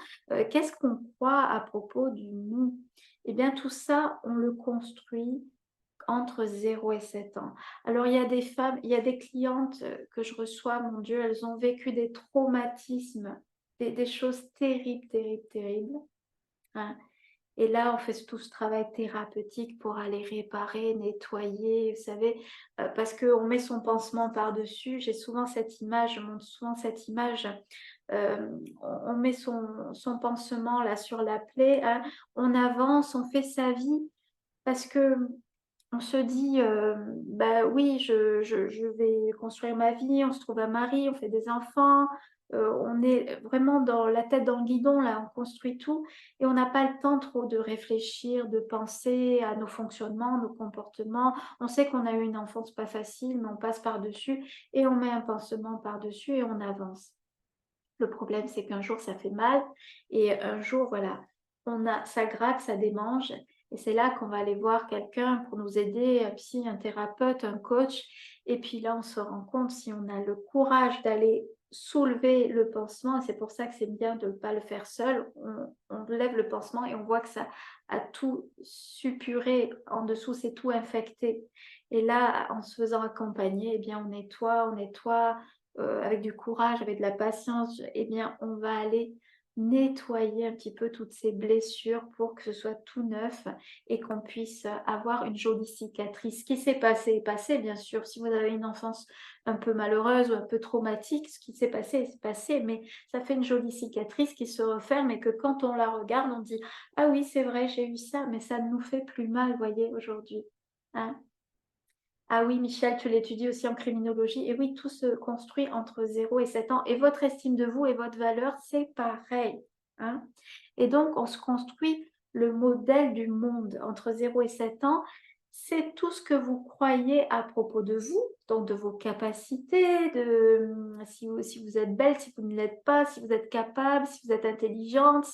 A: qu'est-ce qu'on croit à propos du nous. Eh bien tout ça, on le construit entre 0 et 7 ans. Alors, il y a des femmes, il y a des clientes que je reçois, mon Dieu, elles ont vécu des traumatismes, des choses terribles, terribles, terribles, hein. Et là, on fait tout ce travail thérapeutique pour aller réparer, nettoyer, vous savez, parce qu'on met son pansement par-dessus. J'ai souvent cette image, je montre souvent cette image. On met son pansement là sur la plaie, hein, on avance, on fait sa vie parce que on se dit, bah oui, je vais construire ma vie, on se trouve un mari, on fait des enfants, on est vraiment dans la tête dans le guidon, là, on construit tout et on n'a pas le temps trop de réfléchir, de penser à nos fonctionnements, nos comportements. On sait qu'on a eu une enfance pas facile, mais on passe par-dessus et on met un pansement par-dessus et on avance. Le problème, c'est qu'un jour, ça fait mal et un jour, voilà, ça gratte, ça démange et c'est là qu'on va aller voir quelqu'un pour nous aider, un psy, un thérapeute, un coach. Et puis là, on se rend compte si on a le courage d'aller soulever le pansement, et c'est pour ça que c'est bien de ne pas le faire seul, on lève le pansement et on voit que ça a tout suppuré en dessous, c'est tout infecté. Et là, en se faisant accompagner, eh bien, on nettoie, avec du courage, avec de la patience, eh bien, on va aller nettoyer un petit peu toutes ces blessures pour que ce soit tout neuf et qu'on puisse avoir une jolie cicatrice. Ce qui s'est passé est passé, bien sûr. Si vous avez une enfance un peu malheureuse ou un peu traumatique, ce qui s'est passé est passé, mais ça fait une jolie cicatrice qui se referme et que quand on la regarde, on dit « Ah oui, c'est vrai, j'ai eu ça, mais ça ne nous fait plus mal, voyez, aujourd'hui. Hein » Ah oui, Michel, tu l'étudies aussi en criminologie. Et oui, tout se construit entre 0 et 7 ans. Et votre estime de vous et votre valeur, c'est pareil, hein. Et donc, on se construit le modèle du monde entre 0 et 7 ans. C'est tout ce que vous croyez à propos de vous, donc de vos capacités, si vous êtes belle, si vous ne l'êtes pas, si vous êtes capable, si vous êtes intelligente,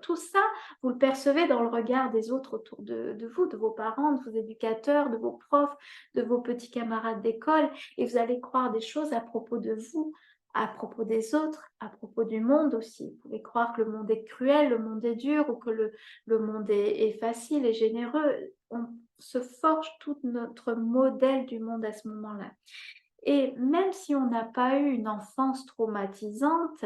A: tout ça, vous le percevez dans le regard des autres autour de vous, de vos parents, de vos éducateurs, de vos profs, de vos petits camarades d'école, et vous allez croire des choses à propos de vous, à propos des autres, à propos du monde aussi. Vous pouvez croire que le monde est cruel, le monde est dur, ou que le monde est facile et généreux. On se forge tout notre modèle du monde à ce moment-là. Et même si on n'a pas eu une enfance traumatisante,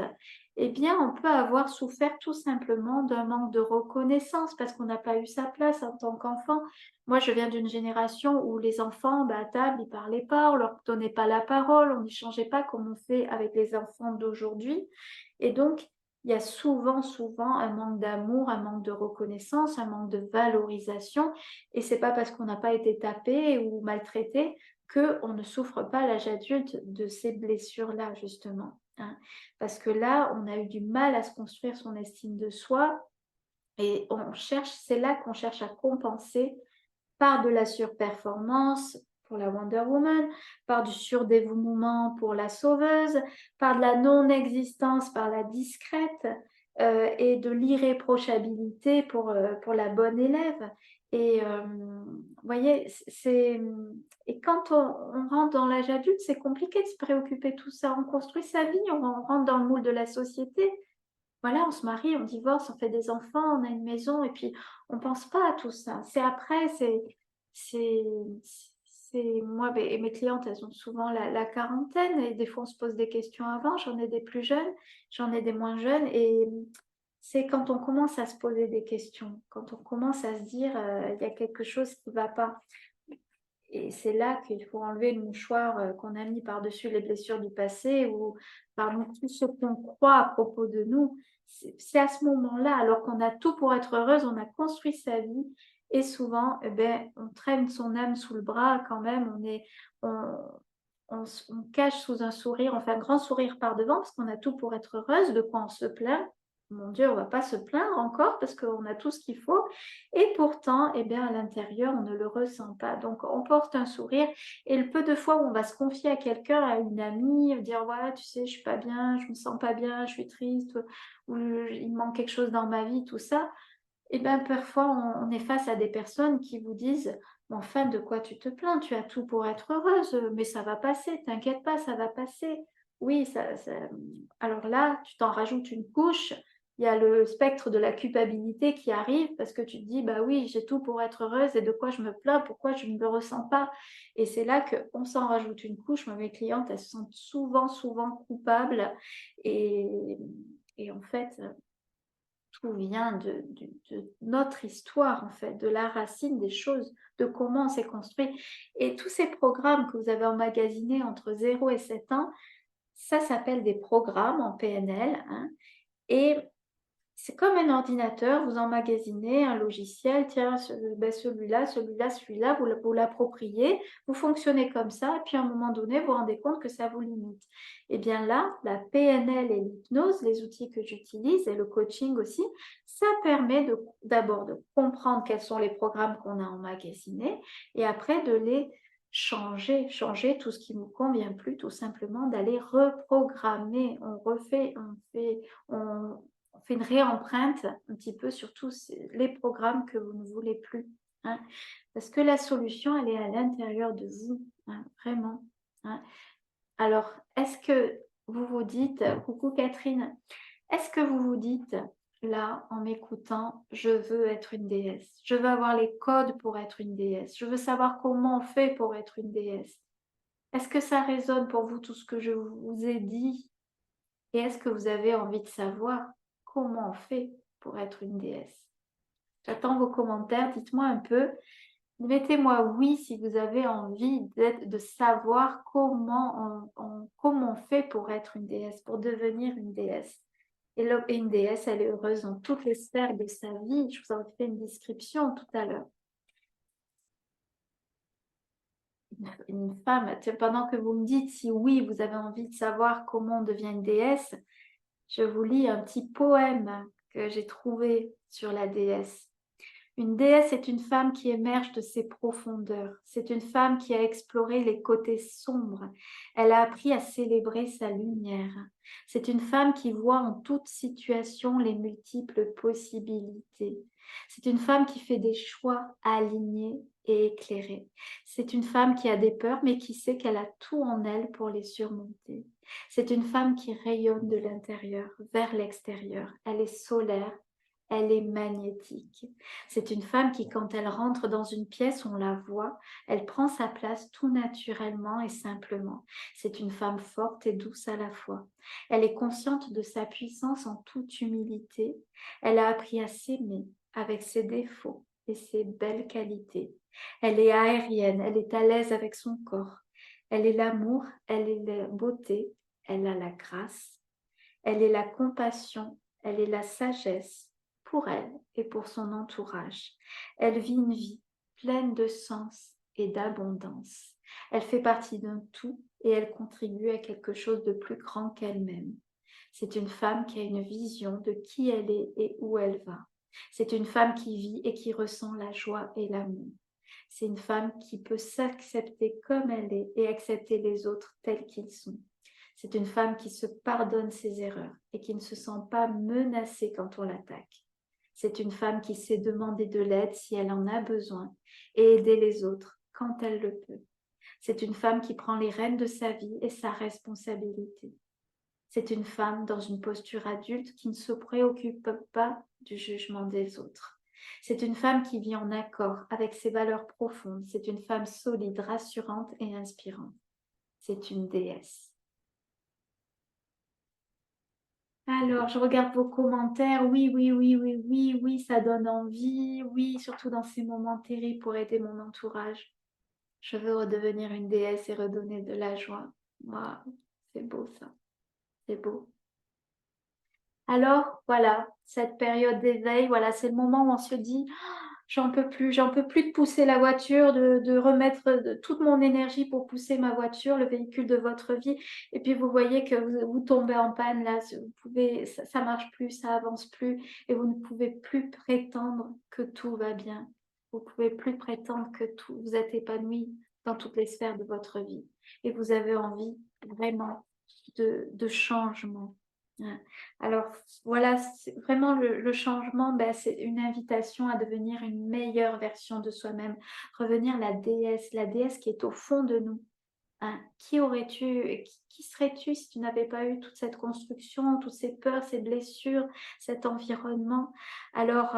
A: eh bien, on peut avoir souffert tout simplement d'un manque de reconnaissance parce qu'on n'a pas eu sa place en tant qu'enfant. Moi, je viens d'une génération où les enfants, bah, à table, ils parlaient pas, on leur donnait pas la parole, on n'échangeait pas comme on fait avec les enfants d'aujourd'hui. Et donc, il y a souvent, souvent un manque d'amour, un manque de reconnaissance, un manque de valorisation. Et c'est pas parce qu'on n'a pas été tapé ou maltraité qu'on ne souffre pas à l'âge adulte de ces blessures-là, justement, hein. Parce que là, on a eu du mal à se construire son estime de soi et c'est là qu'on cherche à compenser par de la surperformance pour la Wonder Woman, par du surdévouement pour la sauveuse, par de la non-existence par la discrète et de l'irréprochabilité pour la bonne élève. Et vous voyez, et quand on rentre dans l'âge adulte, c'est compliqué de se préoccuper de tout ça. On construit sa vie, on rentre dans le moule de la société. Voilà, on se marie, on divorce, on fait des enfants, on a une maison, et puis on pense pas à tout ça. C'est après, c'est, moi et mes clientes, elles ont souvent la quarantaine, et des fois on se pose des questions avant. J'en ai des plus jeunes, j'en ai des moins jeunes, et c'est quand on commence à se poser des questions, quand on commence à se dire, il y a quelque chose qui va pas. Et c'est là qu'il faut enlever le mouchoir qu'on a mis par-dessus les blessures du passé ou par-dessus tout ce qu'on croit à propos de nous. C'est à ce moment-là, alors qu'on a tout pour être heureuse, on a construit sa vie et souvent, eh ben, on traîne son âme sous le bras quand même, on, on cache sous un sourire, on fait un grand sourire par devant parce qu'on a tout pour être heureuse, de quoi on se plaint. mon Dieu, on ne va pas se plaindre encore parce qu'on a tout ce qu'il faut. Et pourtant, eh bien, à l'intérieur, on ne le ressent pas. Donc, on porte un sourire. Et le peu de fois où on va se confier à quelqu'un, à une amie, dire, voilà, tu sais, je suis pas bien, je me sens pas bien, je suis triste, ou il manque quelque chose dans ma vie, tout ça. Eh bien, parfois, on est face à des personnes qui vous disent, mais enfin, de quoi tu te plains? Tu as tout pour être heureuse, mais ça va passer, t'inquiète pas, ça va passer. Oui, alors là, tu t'en rajoutes une couche. Il y a le spectre de la culpabilité qui arrive parce que tu te dis, bah oui, j'ai tout pour être heureuse et de quoi je me plains, pourquoi je ne le ressens pas? Et c'est là qu'on s'en rajoute une couche. Moi, mes clientes, elles se sentent souvent, souvent coupables et, et en fait, tout vient de notre histoire, en fait, de la racine des choses, de comment on s'est construit. Et tous ces programmes que vous avez emmagasinés entre 0 et 7 ans, ça s'appelle des programmes en PNL. Hein, et c'est comme un ordinateur, vous emmagasinez un logiciel, tiens, celui-là, celui-là, celui-là, vous l'appropriez, vous fonctionnez comme ça, et puis à un moment donné, vous vous rendez compte que ça vous limite. Et bien là, la PNL et l'hypnose, les outils que j'utilise, et le coaching aussi, ça permet d'abord de comprendre quels sont les programmes qu'on a emmagasinés, et après de les changer tout ce qui ne nous convient plus, tout simplement d'aller reprogrammer. On fait une réempreinte un petit peu sur tous les programmes que vous ne voulez plus. Hein, parce que la solution, elle est à l'intérieur de vous, hein, vraiment. Hein. Alors, est-ce que vous vous dites, coucou Catherine, est-ce que vous vous dites, là, en m'écoutant, je veux être une déesse, je veux avoir les codes pour être une déesse, je veux savoir comment on fait pour être une déesse. Est-ce que ça résonne pour vous tout ce que je vous ai dit? Et est-ce que vous avez envie de savoir comment on fait pour être une déesse? J'attends vos commentaires, dites-moi un peu. Mettez-moi oui si vous avez envie de savoir comment on fait pour être une déesse, pour devenir une déesse. Et une déesse, elle est heureuse dans toutes les sphères de sa vie. Je vous en ai fait une description tout à l'heure. Une femme, pendant que vous me dites si oui, vous avez envie de savoir comment on devient une déesse, je vous lis un petit poème que j'ai trouvé sur la déesse. Une déesse est une femme qui émerge de ses profondeurs. C'est une femme qui a exploré les côtés sombres. Elle a appris à célébrer sa lumière. C'est une femme qui voit en toute situation les multiples possibilités. C'est une femme qui fait des choix alignés et éclairés. C'est une femme qui a des peurs, mais qui sait qu'elle a tout en elle pour les surmonter. C'est une femme qui rayonne de l'intérieur vers l'extérieur. Elle est solaire, elle est magnétique. C'est une femme qui, quand elle rentre dans une pièce, on la voit, elle prend sa place tout naturellement et simplement. C'est une femme forte et douce à la fois. Elle est consciente de sa puissance en toute humilité. Elle a appris à s'aimer avec ses défauts et ses belles qualités. Elle est aérienne, elle est à l'aise avec son corps. Elle est l'amour, elle est la beauté, elle a la grâce, elle est la compassion, elle est la sagesse pour elle et pour son entourage. Elle vit une vie pleine de sens et d'abondance. Elle fait partie d'un tout et elle contribue à quelque chose de plus grand qu'elle-même. C'est une femme qui a une vision de qui elle est et où elle va. C'est une femme qui vit et qui ressent la joie et l'amour. C'est une femme qui peut s'accepter comme elle est et accepter les autres tels qu'ils sont. C'est une femme qui se pardonne ses erreurs et qui ne se sent pas menacée quand on l'attaque. C'est une femme qui sait demander de l'aide si elle en a besoin et aider les autres quand elle le peut. C'est une femme qui prend les rênes de sa vie et sa responsabilité. C'est une femme dans une posture adulte qui ne se préoccupe pas du jugement des autres. C'est une femme qui vit en accord avec ses valeurs profondes. C'est une femme solide, rassurante et inspirante. C'est une déesse. Alors, je regarde vos commentaires. Oui, oui, oui, oui, oui, oui, ça donne envie. Oui, surtout dans ces moments terribles pour aider mon entourage. Je veux redevenir une déesse et redonner de la joie. Waouh, c'est beau ça. C'est beau. Alors, voilà, cette période d'éveil, voilà, c'est le moment où on se dit, j'en peux plus de pousser la voiture, de remettre toute mon énergie pour pousser ma voiture, le véhicule de votre vie. Et puis vous voyez que vous tombez en panne là, ça marche plus, ça avance plus, et vous ne pouvez plus prétendre que tout va bien. Vous pouvez plus prétendre que vous êtes épanoui dans toutes les sphères de votre vie. Et vous avez envie vraiment de changement. Hein. Alors voilà, vraiment le changement, ben, c'est une invitation à devenir une meilleure version de soi-même, revenir la déesse qui est au fond de nous. Hein. Qui serais-tu si tu n'avais pas eu toute cette construction, toutes ces peurs, ces blessures, cet environnement? Alors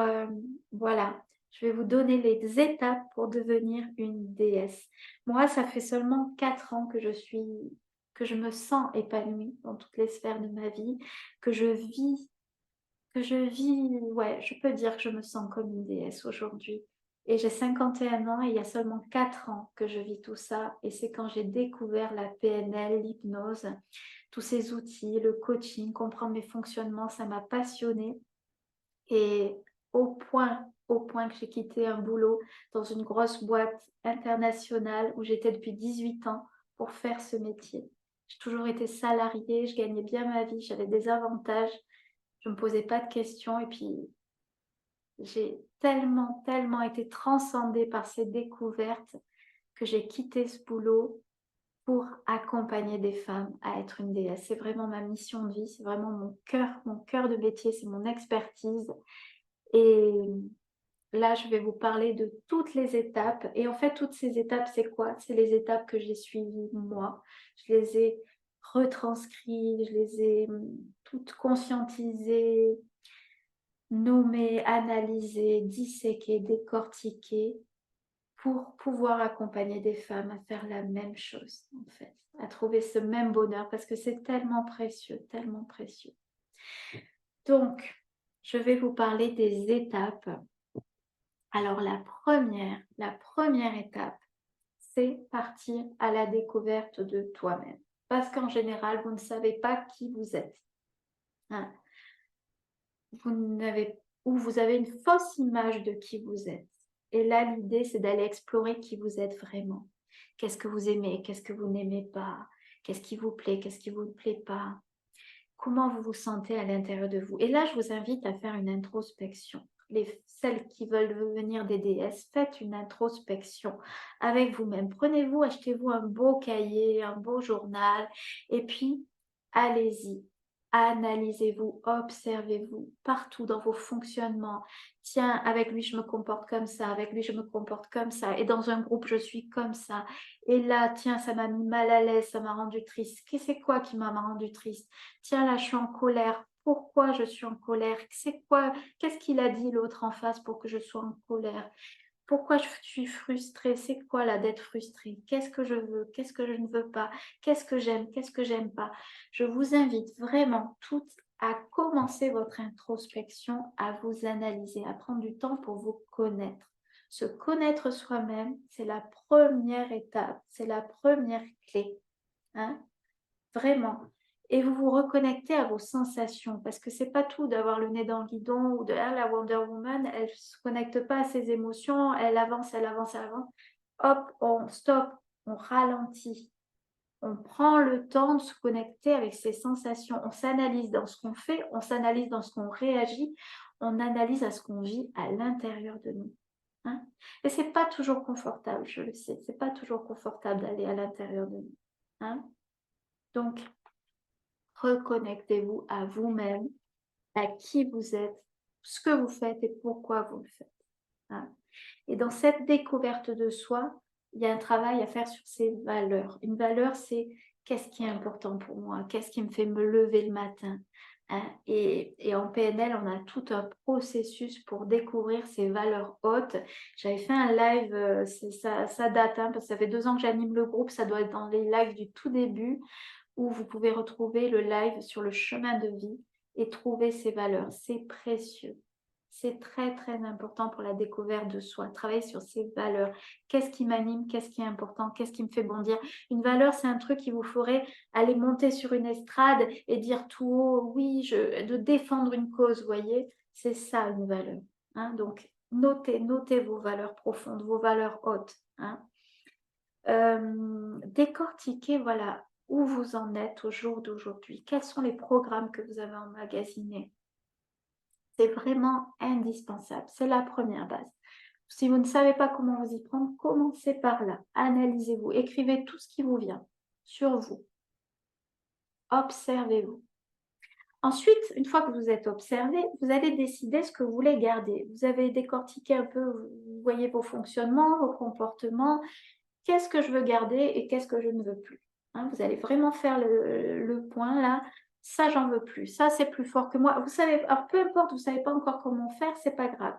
A: voilà, je vais vous donner les étapes pour devenir une déesse. Moi, ça fait seulement 4 ans que je me sens épanouie dans toutes les sphères de ma vie, ouais, je peux dire que je me sens comme une déesse aujourd'hui. Et j'ai 51 ans et il y a seulement 4 ans que je vis tout ça. Et c'est quand j'ai découvert la PNL, l'hypnose, tous ces outils, le coaching, comprendre mes fonctionnements, ça m'a passionnée. Et au point que j'ai quitté un boulot dans une grosse boîte internationale où j'étais depuis 18 ans pour faire ce métier. J'ai toujours été salariée, je gagnais bien ma vie, j'avais des avantages, je ne me posais pas de questions. Et puis, j'ai tellement été transcendée par ces découvertes que j'ai quitté ce boulot pour accompagner des femmes à être une déesse. C'est vraiment ma mission de vie, c'est vraiment mon cœur de métier, c'est mon expertise. Et là, je vais vous parler de toutes les étapes. Et en fait, toutes ces étapes, c'est quoi? C'est les étapes que j'ai suivies moi. Je les ai retranscrites, je les ai toutes conscientisées, nommées, analysées, disséquées, décortiquées pour pouvoir accompagner des femmes à faire la même chose, en fait, à trouver ce même bonheur parce que c'est tellement précieux, tellement précieux. Donc, je vais vous parler des étapes. Alors, la première étape, c'est partir à la découverte de toi-même. Parce qu'en général, vous ne savez pas qui vous êtes. Hein. Vous avez une fausse image de qui vous êtes. Et là, l'idée, c'est d'aller explorer qui vous êtes vraiment. Qu'est-ce que vous aimez? Qu'est-ce que vous n'aimez pas? Qu'est-ce qui vous plaît? Qu'est-ce qui ne vous plaît pas? Comment vous vous sentez à l'intérieur de vous? Et là, je vous invite à faire une introspection. Celles qui veulent devenir des déesses, faites une introspection avec vous-même. Prenez-vous, achetez-vous un beau cahier, un beau journal, et puis allez-y. Analysez-vous, observez-vous partout dans vos fonctionnements. Tiens, avec lui, je me comporte comme ça, avec lui, je me comporte comme ça, et dans un groupe, je suis comme ça. Et là, tiens, ça m'a mis mal à l'aise, ça m'a rendu triste. C'est quoi qui m'a rendu triste? Tiens, là, je suis en colère. Pourquoi je suis en colère? C'est quoi? Qu'est-ce qu'il a dit l'autre en face pour que je sois en colère? Pourquoi je suis frustrée? C'est quoi là d'être frustrée? Qu'est-ce que je veux? Qu'est-ce que je ne veux pas? Qu'est-ce que j'aime? Qu'est-ce que j'aime pas? Je vous invite vraiment toutes à commencer votre introspection, à vous analyser, à prendre du temps pour vous connaître. Se connaître soi-même, c'est la première étape, c'est la première clé. Hein? Vraiment. Et vous vous reconnectez à vos sensations, parce que c'est pas tout d'avoir le nez dans le guidon ou de la Wonder Woman, elle se connecte pas à ses émotions, elle avance, elle avance, elle avance. Hop, on stop, on ralentit. On prend le temps de se connecter avec ses sensations. On s'analyse dans ce qu'on fait, on s'analyse dans ce qu'on réagit, on analyse à ce qu'on vit à l'intérieur de nous. Hein? Et c'est pas toujours confortable, je le sais, c'est pas toujours confortable d'aller à l'intérieur de nous. Hein? Donc, reconnectez-vous à vous-même, à qui vous êtes, ce que vous faites et pourquoi vous le faites. Hein. Et dans cette découverte de soi, il y a un travail à faire sur ses valeurs. Une valeur, c'est qu'est-ce qui est important pour moi, qu'est-ce qui me fait me lever le matin. Hein. Et en PNL, on a tout un processus pour découvrir ces valeurs hautes. J'avais fait un live, ça date, hein, parce que ça fait 2 ans que j'anime le groupe, ça doit être dans les lives du tout début, où vous pouvez retrouver le live sur le chemin de vie et trouver ces valeurs. C'est précieux. C'est très important pour la découverte de soi. Travailler sur ses valeurs. Qu'est-ce qui m'anime? Qu'est-ce qui est important? Qu'est-ce qui me fait bondir? Une valeur, c'est un truc qui vous ferait aller monter sur une estrade et dire tout haut, oui, de défendre une cause, vous voyez? C'est ça une valeur. Hein? Donc, notez vos valeurs profondes, vos valeurs hautes. Hein. Décortiquez, voilà, où vous en êtes au jour d'aujourd'hui. Quels sont les programmes que vous avez emmagasinés? C'est vraiment indispensable. C'est la première base. Si vous ne savez pas comment vous y prendre, commencez par là. Analysez-vous. Écrivez tout ce qui vous vient sur vous. Observez-vous. Ensuite, une fois que vous êtes observé, vous allez décider ce que vous voulez garder. Vous avez décortiqué un peu, vous voyez vos fonctionnements, vos comportements. Qu'est-ce que je veux garder et qu'est-ce que je ne veux plus? Hein, vous allez vraiment faire le point là. Ça, j'en veux plus. Ça, c'est plus fort que moi. Vous savez, alors peu importe, vous ne savez pas encore comment faire, c'est pas grave.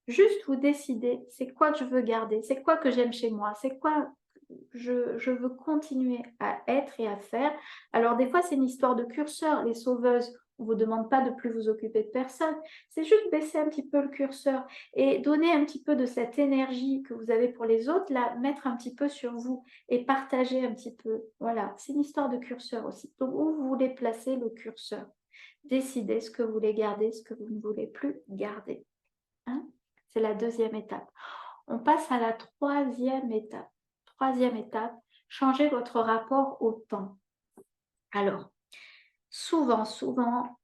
A: Juste vous décidez, c'est quoi que je veux garder, c'est quoi que j'aime chez moi, c'est quoi je veux continuer à être et à faire. Alors des fois, c'est une histoire de curseur. Les sauveuses, on ne vous demande pas de plus vous occuper de personne. C'est juste baisser un petit peu le curseur et donner un petit peu de cette énergie que vous avez pour les autres, la mettre un petit peu sur vous et partager un petit peu. Voilà, c'est une histoire de curseur aussi. Donc, où vous voulez placer le curseur? Décidez ce que vous voulez garder, ce que vous ne voulez plus garder. Hein? C'est la deuxième étape. On passe à la troisième étape. Troisième étape, changez votre rapport au temps. Alors, souvent,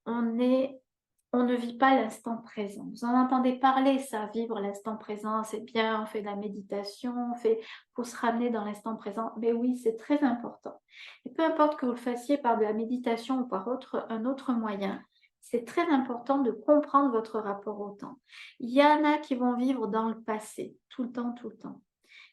A: on ne vit pas l'instant présent. Vous en entendez parler, ça, vivre l'instant présent, c'est bien, on fait de la méditation, faut se ramener dans l'instant présent. Mais oui, c'est très important. Et peu importe que vous le fassiez par de la méditation ou par un autre moyen, c'est très important de comprendre votre rapport au temps. Il y en a qui vont vivre dans le passé, tout le temps, tout le temps.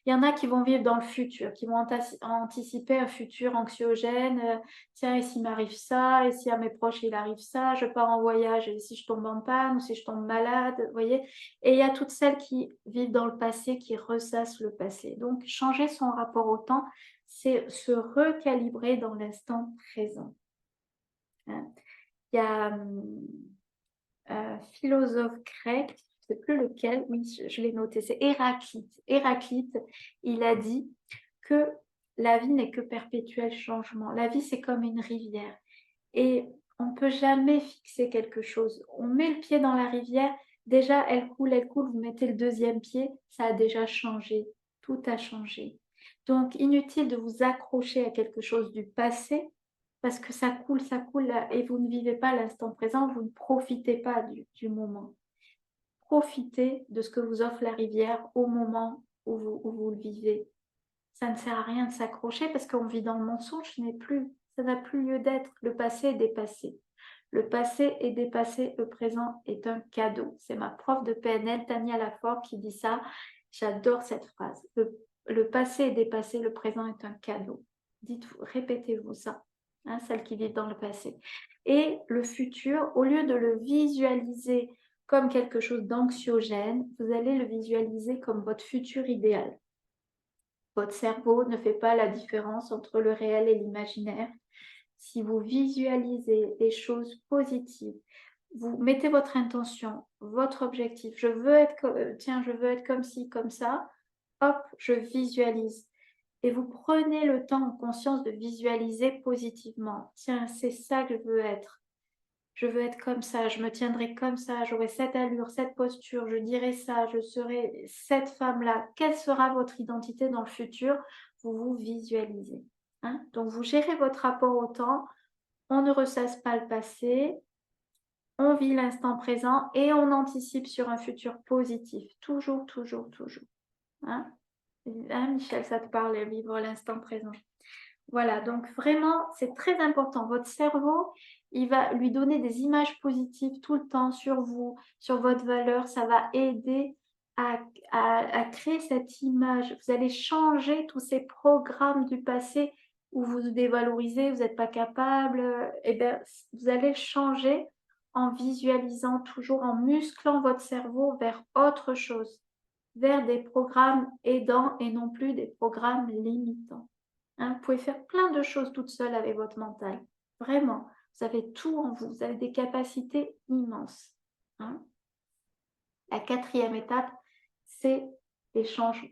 A: Il y en a qui vont vivre dans le futur, qui vont anticiper un futur anxiogène. Tiens, et s'il m'arrive ça, et si à mes proches il arrive ça, je pars en voyage, et si je tombe en panne, ou si je tombe malade, vous voyez. Et il y a toutes celles qui vivent dans le passé, qui ressassent le passé. Donc, changer son rapport au temps, c'est se recalibrer dans l'instant présent. Hein. Il y a un philosophe grec, je ne sais plus lequel, oui, je l'ai noté, c'est Héraclite. Héraclite, il a dit que la vie n'est que perpétuel changement. La vie, c'est comme une rivière. Et on ne peut jamais fixer quelque chose. On met le pied dans la rivière, déjà, elle coule, vous mettez le deuxième pied, ça a déjà changé. Tout a changé. Donc, inutile de vous accrocher à quelque chose du passé parce que ça coule et vous ne vivez pas l'instant présent, vous ne profitez pas du moment. Profitez de ce que vous offre la rivière au moment où vous le vivez. Ça ne sert à rien de s'accrocher parce qu'on vit dans le mensonge, ça n'a plus lieu d'être. Le passé est dépassé. Le passé est dépassé, le présent est un cadeau. C'est ma prof de PNL, Tania Lafort, qui dit ça. J'adore cette phrase. Le passé est dépassé, le présent est un cadeau. Dites-vous, répétez-vous ça, hein, celles qui vivent dans le passé. Et le futur, au lieu de le visualiser comme quelque chose d'anxiogène, vous allez le visualiser comme votre futur idéal. Votre cerveau ne fait pas la différence entre le réel et l'imaginaire. Si vous visualisez les choses positives, vous mettez votre intention, votre objectif. Je veux être comme ci, comme ça. Hop, je visualise. Et vous prenez le temps en conscience de visualiser positivement. Tiens, c'est ça que je veux être. Je veux être comme ça, je me tiendrai comme ça, j'aurai cette allure, cette posture, je dirai ça, je serai cette femme-là. Quelle sera votre identité dans le futur? Vous vous visualisez. Hein? Donc, vous gérez votre rapport au temps, on ne ressasse pas le passé, on vit l'instant présent et on anticipe sur un futur positif. Toujours, toujours, toujours. Hein? Hein, Michel, ça te parle, vivre l'instant présent. Voilà, donc vraiment, c'est très important. Votre cerveau, il va lui donner des images positives tout le temps sur vous, sur votre valeur. Ça va aider à créer cette image. Vous allez changer tous ces programmes du passé où vous vous dévalorisez, vous n'êtes pas capable. Eh bien, vous allez le changer en visualisant toujours, en musclant votre cerveau vers autre chose, vers des programmes aidants et non plus des programmes limitants. Hein, vous pouvez faire plein de choses toute seule avec votre mental. Vraiment, vous avez tout en vous. Vous avez des capacités immenses. Hein. La quatrième étape, c'est les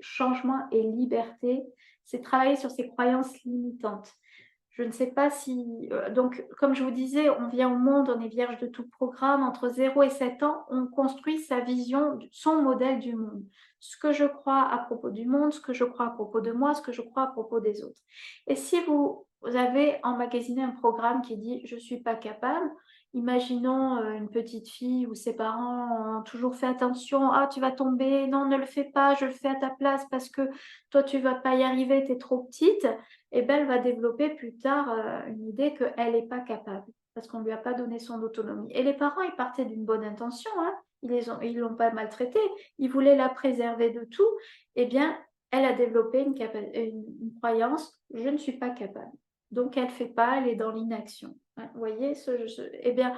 A: changements et liberté. C'est travailler sur ses croyances limitantes. Je ne sais pas si... donc, comme je vous disais, on vient au monde, on est vierge de tout programme. Entre 0 et 7 ans, on construit sa vision, son modèle du monde. Ce que je crois à propos du monde, ce que je crois à propos de moi, ce que je crois à propos des autres. Et si vous avez emmagasiné un programme qui dit « je ne suis pas capable », imaginons une petite fille où ses parents ont toujours fait attention, « ah, tu vas tomber, non, ne le fais pas, je le fais à ta place parce que toi, tu ne vas pas y arriver, tu es trop petite », et ben, elle va développer plus tard une idée qu'elle n'est pas capable parce qu'on ne lui a pas donné son autonomie. Et les parents, ils partaient d'une bonne intention, hein. Ils l'ont pas maltraitée, ils voulaient la préserver de tout. Eh bien, elle a développé une croyance, je ne suis pas capable. Donc, elle ne fait pas, elle est dans l'inaction. Hein, vous voyez, eh bien,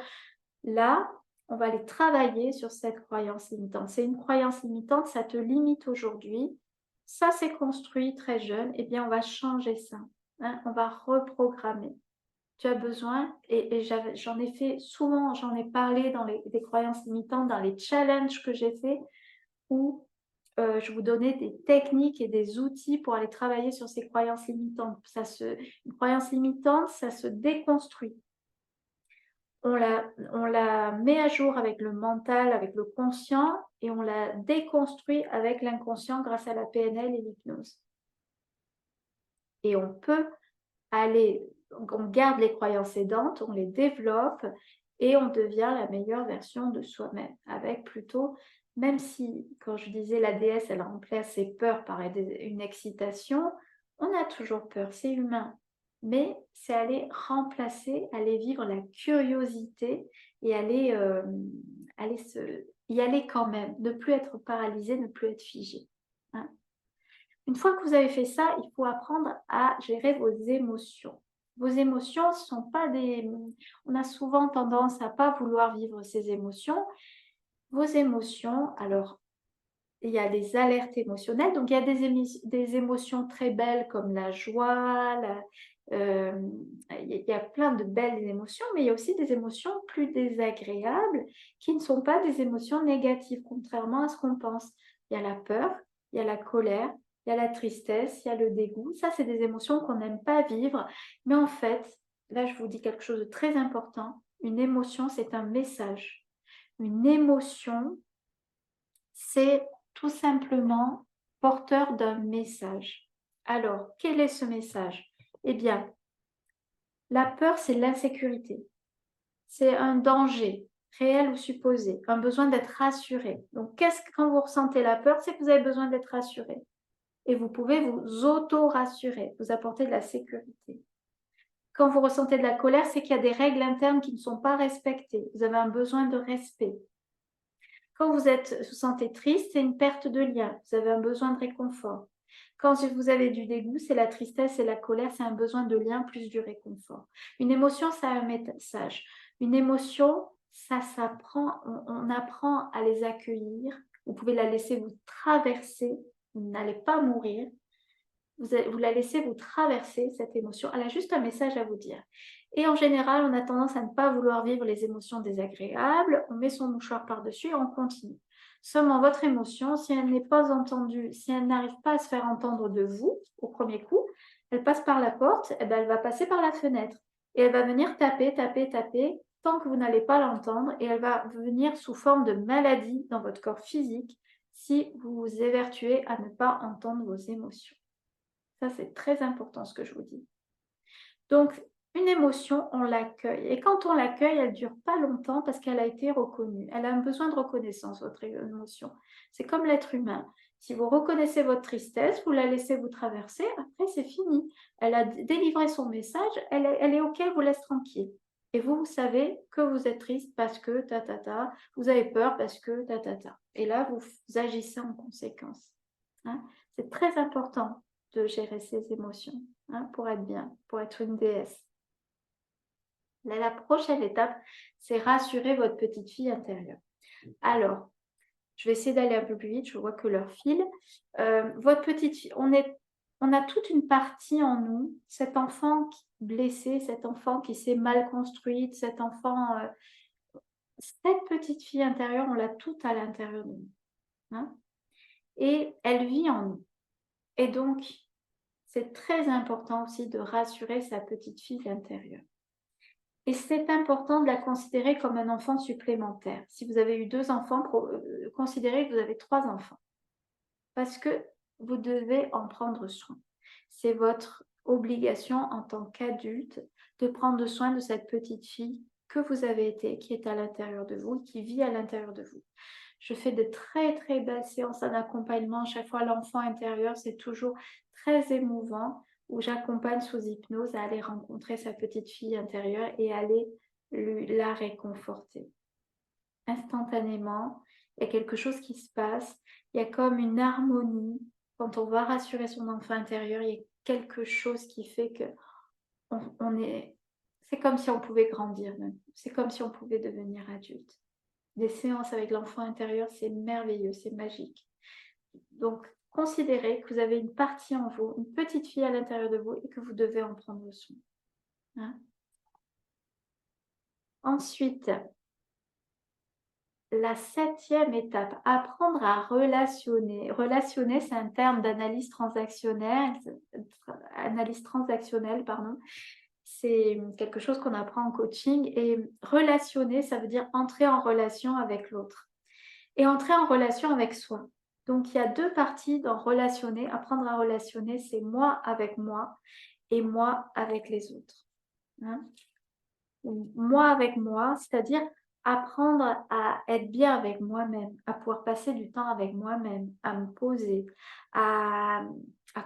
A: là, on va aller travailler sur cette croyance limitante. C'est une croyance limitante, ça te limite aujourd'hui. Ça s'est construit très jeune, eh bien, on va changer ça. Hein, on va reprogrammer. Tu as besoin, et j'en ai fait souvent, j'en ai parlé dans des croyances limitantes, dans les challenges que j'ai fait, où je vous donnais des techniques et des outils pour aller travailler sur ces croyances limitantes. Une croyance limitante, ça se déconstruit. On la met à jour avec le mental, avec le conscient, et on la déconstruit avec l'inconscient grâce à la PNL et l'hypnose. Et on peut on garde les croyances aidantes, on les développe et on devient la meilleure version de soi-même. Avec plutôt, même si, quand je disais la déesse, elle remplace ses peurs par une excitation, on a toujours peur, c'est humain. Mais c'est aller remplacer, aller vivre la curiosité et aller y aller quand même, ne plus être paralysé, ne plus être figé. Hein. Une fois que vous avez fait ça, il faut apprendre à gérer vos émotions. Vos émotions ne sont pas des... On a souvent tendance à ne pas vouloir vivre ses émotions. Vos émotions, alors, il y a des alertes émotionnelles. Donc, il y a des émotions très belles comme la joie, il y a plein de belles émotions, mais il y a aussi des émotions plus désagréables qui ne sont pas des émotions négatives, contrairement à ce qu'on pense. Il y a la peur, il y a la colère, il y a la tristesse, il y a le dégoût. Ça, c'est des émotions qu'on n'aime pas vivre. Mais en fait, là, je vous dis quelque chose de très important. Une émotion, c'est un message. Une émotion, c'est tout simplement porteur d'un message. Alors, quel est ce message? Eh bien, la peur, c'est l'insécurité. C'est un danger, réel ou supposé, un besoin d'être rassuré. Donc, quand vous ressentez la peur, c'est que vous avez besoin d'être rassuré. Et vous pouvez vous auto-rassurer, vous apporter de la sécurité. Quand vous ressentez de la colère, c'est qu'il y a des règles internes qui ne sont pas respectées. Vous avez un besoin de respect. Quand vous sentez triste, c'est une perte de lien. Vous avez un besoin de réconfort. Quand vous avez du dégoût, c'est la tristesse et la colère, c'est un besoin de lien plus du réconfort. Une émotion, ça a un message. Une émotion, ça s'apprend, on apprend à les accueillir. Vous pouvez la laisser vous traverser, vous n'allez pas mourir. Vous la laissez vous traverser, cette émotion. Elle a juste un message à vous dire. Et en général, on a tendance à ne pas vouloir vivre les émotions désagréables. On met son mouchoir par-dessus et on continue. Seulement, votre émotion, si elle n'est pas entendue, si elle n'arrive pas à se faire entendre de vous au premier coup, elle passe par la porte, et ben elle va passer par la fenêtre. Et elle va venir taper, taper, taper, tant que vous n'allez pas l'entendre. Et elle va venir sous forme de maladie dans votre corps physique si vous vous évertuez à ne pas entendre vos émotions. Ça, c'est très important ce que je vous dis. Donc, une émotion, on l'accueille. Et quand on l'accueille, elle ne dure pas longtemps parce qu'elle a été reconnue. Elle a un besoin de reconnaissance, votre émotion. C'est comme l'être humain. Si vous reconnaissez votre tristesse, vous la laissez vous traverser, après c'est fini. Elle a délivré son message, elle est OK, elle vous laisse tranquille. Et vous savez que vous êtes triste parce que vous avez peur parce que Et là, vous agissez en conséquence. Hein. C'est très important de gérer ses émotions, hein, pour être bien, pour être une déesse. Là, la prochaine étape, c'est rassurer votre petite fille intérieure. Alors, je vais essayer d'aller un peu plus vite, je vois que l'heure file. Votre petite fille, on a toute une partie en nous, cet enfant blessé, cet enfant qui s'est mal construite, cette petite fille intérieure, on l'a toute à l'intérieur de nous. Hein, et elle vit en nous. Et donc, c'est très important aussi de rassurer sa petite fille intérieure. Et c'est important de la considérer comme un enfant supplémentaire. Si vous avez eu 2 enfants, considérez que vous avez 3 enfants. Parce que vous devez en prendre soin. C'est votre obligation en tant qu'adulte de prendre soin de cette petite fille que vous avez été, qui est à l'intérieur de vous, qui vit à l'intérieur de vous. Je fais de très très belles séances en accompagnement. Chaque fois, l'enfant intérieur, c'est toujours très émouvant où j'accompagne sous hypnose à aller rencontrer sa petite fille intérieure et aller la réconforter. Instantanément, il y a quelque chose qui se passe, il y a comme une harmonie. Quand on va rassurer son enfant intérieur, il y a quelque chose qui fait que c'est comme si on pouvait grandir même. C'est comme si on pouvait devenir adulte. Des séances avec l'enfant intérieur, c'est merveilleux, c'est magique. Donc, considérez que vous avez une partie en vous, une petite fille à l'intérieur de vous et que vous devez en prendre soin. Hein? Ensuite, la 7e étape, apprendre à relationner. Relationner, c'est un terme d'analyse transactionnelle, pardon. C'est quelque chose qu'on apprend en coaching. Et relationner, ça veut dire entrer en relation avec l'autre. Et entrer en relation avec soi. Donc, il y a 2 parties dans relationner. Apprendre à relationner, c'est moi avec moi et moi avec les autres. Hein? Moi avec moi, c'est-à-dire apprendre à être bien avec moi-même, à pouvoir passer du temps avec moi-même, à me poser, à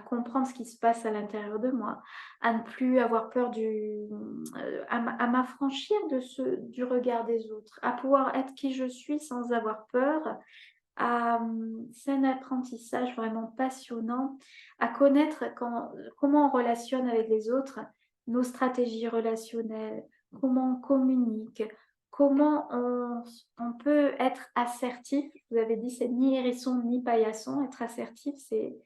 A: comprendre ce qui se passe à l'intérieur de moi, à ne plus avoir peur à m'affranchir du regard des autres, à pouvoir être qui je suis sans avoir peur. C'est un apprentissage vraiment passionnant, à connaître comment on relationne avec les autres, nos stratégies relationnelles, comment on communique, comment on peut être assertif. Je vous avais dit, c'est ni hérisson ni paillasson. Être assertif, c'est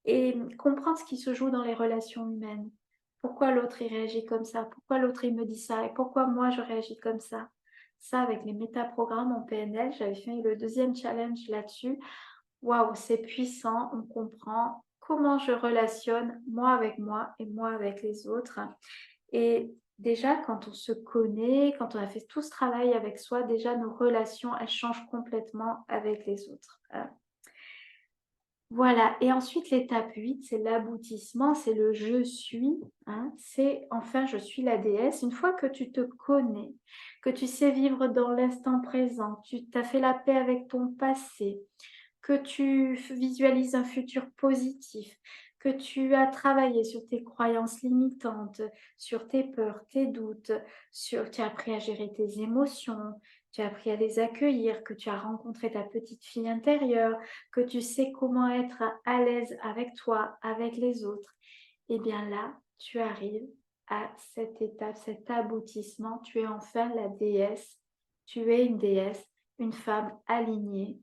A: et comprendre ce qui se joue dans les relations humaines. Pourquoi l'autre il réagit comme ça? Pourquoi l'autre il me dit ça? Et pourquoi moi je réagis comme ça? Ça, avec les métaprogrammes en PNL, j'avais fait le 2e challenge là-dessus. Waouh, c'est puissant. On comprend comment je relationne moi avec moi et moi avec les autres. Et déjà, quand on se connaît, quand on a fait tout ce travail avec soi, déjà nos relations, elles changent complètement avec les autres. Voilà. Et ensuite, l'étape 8, c'est l'aboutissement, c'est le je suis. Hein. C'est enfin, je suis la déesse. Une fois que tu te connais, que tu sais vivre dans l'instant présent, tu t'as fait la paix avec ton passé, que tu visualises un futur positif, que tu as travaillé sur tes croyances limitantes, sur tes peurs, tes doutes, tu as appris à gérer tes émotions, tu as appris à les accueillir, que tu as rencontré ta petite fille intérieure, que tu sais comment être à l'aise avec toi, avec les autres. Et bien là, tu arrives à cette étape, cet aboutissement. Tu es enfin la déesse. Tu es une déesse, une femme alignée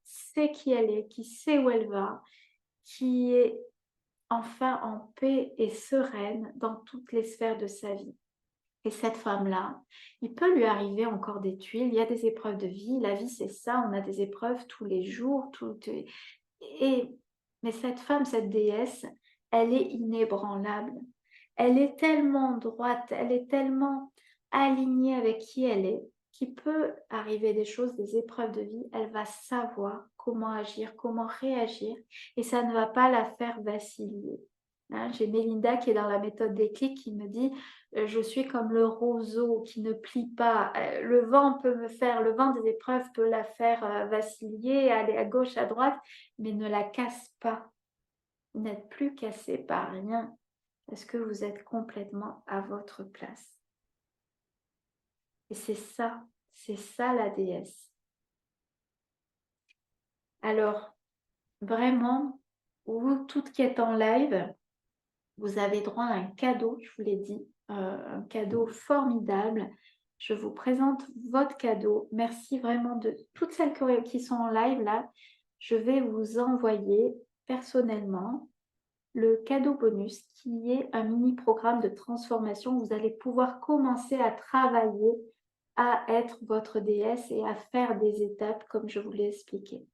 A: sait qui elle est, qui sait où elle va, qui est enfin en paix et sereine dans toutes les sphères de sa vie. Et cette femme-là, il peut lui arriver encore des tuiles, il y a des épreuves de vie, la vie c'est ça, on a des épreuves tous les jours, mais cette femme, cette déesse, elle est inébranlable. Elle est tellement droite, elle est tellement alignée avec qui elle est, qu'il peut arriver des choses, des épreuves de vie, elle va savoir comment agir, comment réagir, et ça ne va pas la faire vaciller. Hein, j'ai Mélinda qui est dans la méthode des clics qui me dit je suis comme le roseau qui ne plie pas. Le vent des épreuves peut la faire vaciller, aller à gauche, à droite, mais ne la casse pas. Vous n'êtes plus cassé par rien parce que vous êtes complètement à votre place. Et c'est ça la déesse. Alors, vraiment, vous toutes qui êtes en live, vous avez droit à un cadeau, je vous l'ai dit, un cadeau formidable. Je vous présente votre cadeau. Merci vraiment de toutes celles qui sont en live là. Je vais vous envoyer personnellement le cadeau bonus qui est un mini-programme de transformation. Vous allez pouvoir commencer à travailler à être votre déesse et à faire des étapes comme je vous l'ai expliqué.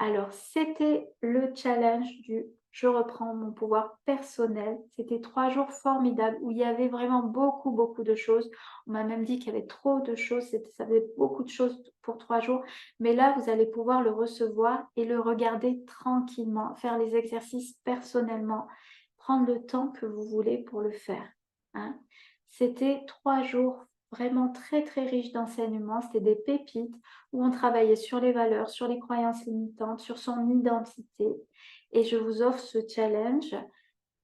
A: Alors, c'était le challenge du je reprends mon pouvoir personnel. C'était 3 jours formidables où il y avait vraiment beaucoup, beaucoup de choses. On m'a même dit qu'il y avait trop de choses, ça faisait beaucoup de choses pour 3 jours. Mais là, vous allez pouvoir le recevoir et le regarder tranquillement, faire les exercices personnellement, prendre le temps que vous voulez pour le faire, hein. C'était 3 jours vraiment très, très riches d'enseignements. C'était des pépites où on travaillait sur les valeurs, sur les croyances limitantes, sur son identité. Et je vous offre ce challenge.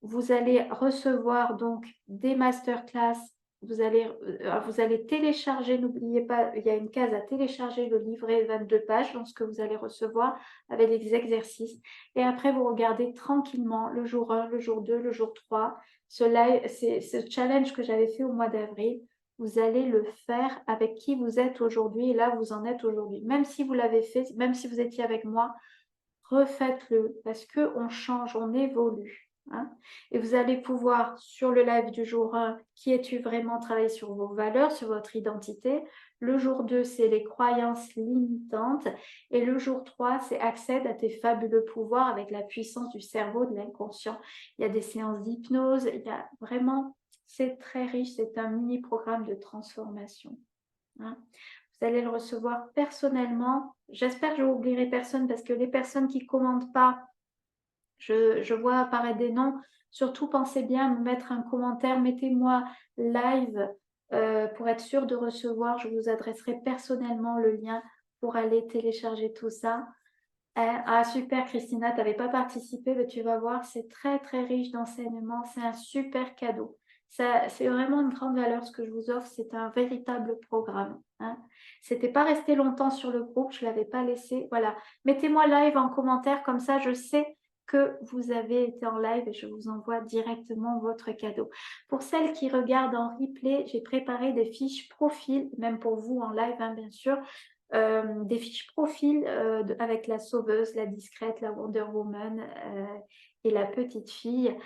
A: Vous allez recevoir donc des masterclass. Vous allez télécharger, n'oubliez pas, il y a une case à télécharger le livret 22 pages dans ce que vous allez recevoir avec les exercices. Et après, vous regardez tranquillement le jour 1, le jour 2, le jour 3. Ce challenge que j'avais fait au mois d'avril, vous allez le faire avec qui vous êtes aujourd'hui et là où vous en êtes aujourd'hui. Même si vous l'avez fait, même si vous étiez avec moi, refaites-le parce qu'on change, on évolue, hein. Et vous allez pouvoir, sur le live du jour 1, qui es-tu vraiment, travailler sur vos valeurs, sur votre identité. Le jour 2, c'est les croyances limitantes. Et le jour 3, c'est accède à tes fabuleux pouvoirs avec la puissance du cerveau, de l'inconscient. Il y a des séances d'hypnose, il y a vraiment, c'est très riche, c'est un mini-programme de transformation, hein. Vous allez le recevoir personnellement. J'espère que je n'oublierai personne parce que les personnes qui ne commentent pas, je vois apparaître des noms. Surtout, pensez bien à me mettre un commentaire. Mettez-moi live pour être sûr de recevoir. Je vous adresserai personnellement le lien pour aller télécharger tout ça. Ah, super, Christina, tu n'avais pas participé, mais tu vas voir, c'est très, très riche d'enseignements. C'est un super cadeau. Ça, c'est vraiment une grande valeur ce que je vous offre. C'est un véritable programme, hein. C'était pas resté longtemps sur le groupe, je ne l'avais pas laissé. Voilà. Mettez-moi live en commentaire, comme ça je sais que vous avez été en live et je vous envoie directement votre cadeau. Pour celles qui regardent en replay, j'ai préparé des fiches profil, même pour vous en live, hein, bien sûr. Des fiches profil avec la sauveuse, la discrète, la Wonder Woman et la petite fille.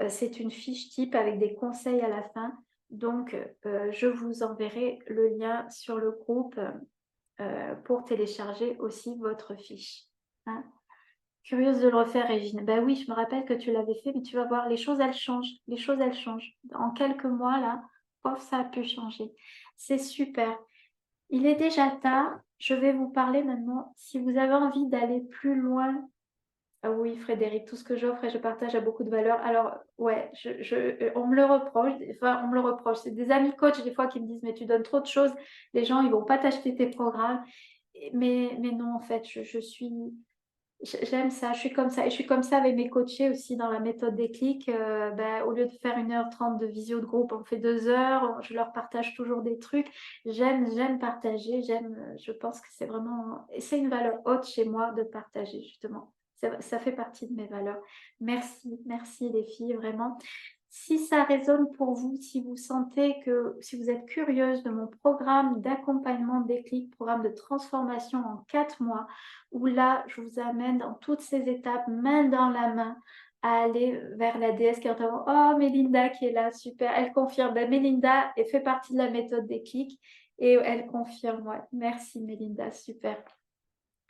A: C'est une fiche type avec des conseils à la fin. Donc, je vous enverrai le lien sur le groupe pour télécharger aussi votre fiche, hein. Curieuse de le refaire, Régine. Ben oui, je me rappelle que tu l'avais fait, mais tu vas voir, les choses, elles changent. Les choses, elles changent. En quelques mois, là, pof, ça a pu changer. C'est super. Il est déjà tard. Je vais vous parler maintenant. Si vous avez envie d'aller plus loin, ah oui, Frédéric, tout ce que j'offre et je partage a beaucoup de valeur. Alors, ouais, on me le reproche. Enfin, on me le reproche. C'est des amis coachs, des fois, qui me disent, mais tu donnes trop de choses. Les gens, ils vont pas t'acheter tes programmes. Mais non, en fait, j'aime ça, je suis comme ça. Et je suis comme ça avec mes coachés aussi dans la méthode déclic. Ben, au lieu de faire 1h30 de visio de groupe, on fait 2 heures. Je leur partage toujours des trucs. J'aime partager. Je pense que c'est vraiment... Et c'est une valeur haute chez moi de partager, justement. Ça fait partie de mes valeurs. Merci, merci les filles, vraiment. Si ça résonne pour vous, si vous sentez que, si vous êtes curieuse de mon programme d'accompagnement déclic, programme de transformation en 4 mois, où là, je vous amène dans toutes ces étapes, main dans la main, à aller vers la déesse qui est en train de... Oh, Mélinda qui est là, super, elle confirme. Ben, Mélinda elle fait partie de la méthode déclic et elle confirme. Ouais. Merci Mélinda, super.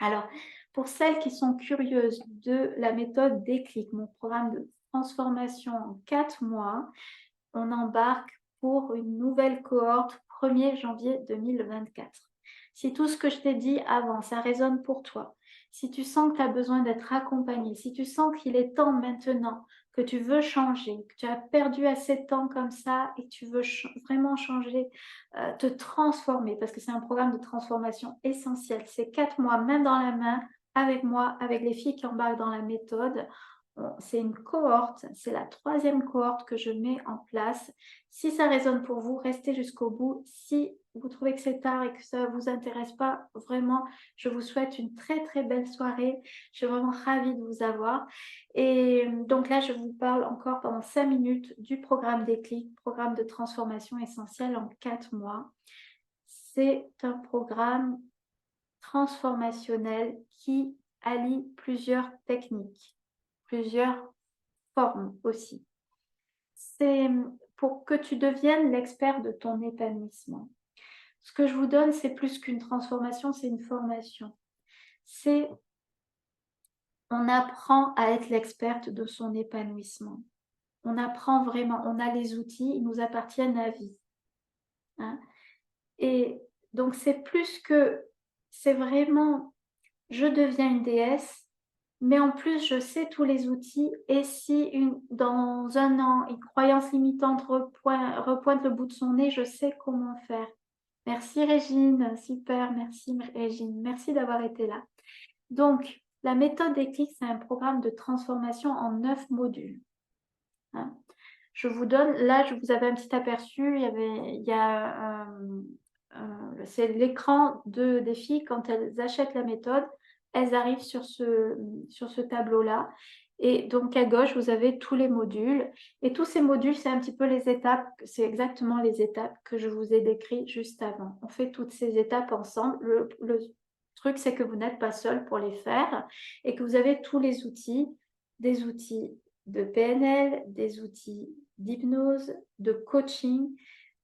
A: Alors, pour celles qui sont curieuses de la méthode déclic, mon programme de transformation en 4 mois, on embarque pour une nouvelle cohorte 1er janvier 2024. Si tout ce que je t'ai dit avant, ça résonne pour toi, si tu sens que tu as besoin d'être accompagné, si tu sens qu'il est temps maintenant, que tu veux changer, que tu as perdu assez de temps comme ça et que tu veux vraiment changer, te transformer, parce que c'est un programme de transformation essentiel. C'est 4 mois main dans la main avec moi, avec les filles qui embarquent dans la méthode. C'est une cohorte, c'est la 3e cohorte que je mets en place. Si ça résonne pour vous, restez jusqu'au bout. Si vous trouvez que c'est tard et que ça ne vous intéresse pas, vraiment, je vous souhaite une très très belle soirée. Je suis vraiment ravie de vous avoir. Et donc là, je vous parle encore pendant 5 minutes du programme Déclic, programme de transformation essentielle en 4 mois. C'est un programme transformationnel qui allie plusieurs techniques, plusieurs formes aussi. C'est pour que tu deviennes l'expert de ton épanouissement. Ce que je vous donne, c'est plus qu'une transformation, c'est une formation. C'est on apprend à être l'experte de son épanouissement. On apprend vraiment, on a les outils, ils nous appartiennent à vie. Hein. Et donc c'est plus que, c'est vraiment, je deviens une déesse, mais en plus je sais tous les outils, et si dans un an, une croyance limitante repointe le bout de son nez, je sais comment faire. Merci Régine, super, merci Régine, merci d'avoir été là. Donc, la méthode Déclic, c'est un programme de transformation en 9 modules. Hein. Je vous donne, là, je vous avais un petit aperçu, c'est l'écran des filles quand elles achètent la méthode, elles arrivent sur ce tableau-là. Et donc à gauche, vous avez tous les modules. Et tous ces modules, c'est un petit peu les étapes, c'est exactement les étapes que je vous ai décrites juste avant. On fait toutes ces étapes ensemble. Le truc, c'est que vous n'êtes pas seul pour les faire et que vous avez tous les outils, des outils de PNL, des outils d'hypnose, de coaching,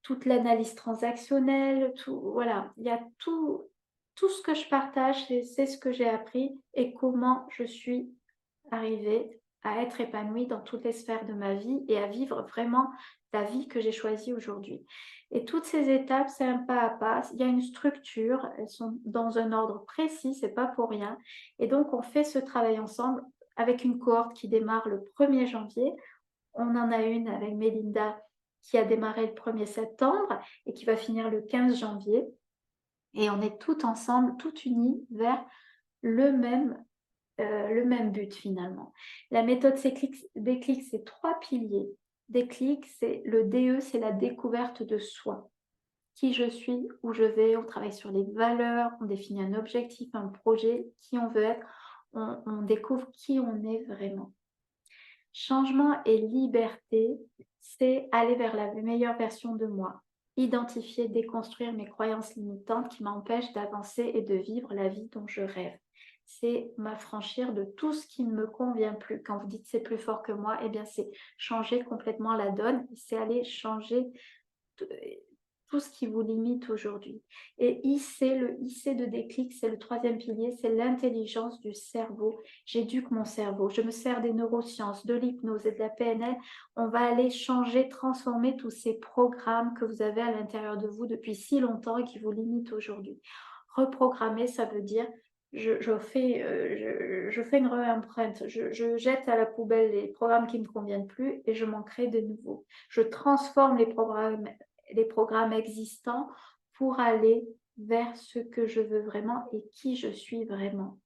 A: toute l'analyse transactionnelle, tout, voilà, il y a tout ce que je partage, c'est ce que j'ai appris et comment je suis arrivée à être épanouie dans toutes les sphères de ma vie et à vivre vraiment la vie que j'ai choisie aujourd'hui. Et toutes ces étapes, c'est un pas à pas, il y a une structure, elles sont dans un ordre précis, c'est pas pour rien. Et donc, on fait ce travail ensemble avec une cohorte qui démarre le 1er janvier. On en a une avec Mélinda qui a démarré le 1er septembre et qui va finir le 15 janvier. Et on est tout ensemble, tout unis vers le même but finalement. La méthode Déclic, c'est 3 piliers. Déclic, c'est le DE, c'est la découverte de soi. Qui je suis, où je vais, on travaille sur les valeurs, on définit un objectif, un projet, qui on veut être, on découvre qui on est vraiment. Changement et liberté, c'est aller vers la meilleure version de moi. Identifier, déconstruire mes croyances limitantes qui m'empêchent d'avancer et de vivre la vie dont je rêve. C'est m'affranchir de tout ce qui ne me convient plus. Quand vous dites c'est plus fort que moi, eh bien c'est changer complètement la donne. C'est aller changer tout ce qui vous limite aujourd'hui. Et le IC de Déclic, c'est le 3e pilier, c'est l'intelligence du cerveau. J'éduque mon cerveau, je me sers des neurosciences, de l'hypnose et de la PNL. On va aller changer, transformer tous ces programmes que vous avez à l'intérieur de vous depuis si longtemps et qui vous limitent aujourd'hui. Reprogrammer, ça veut dire je fais une réempreinte, je jette à la poubelle les programmes qui ne me conviennent plus et je m'en crée de nouveaux. Je transforme les programmes existants pour aller vers ce que je veux vraiment et qui je suis vraiment.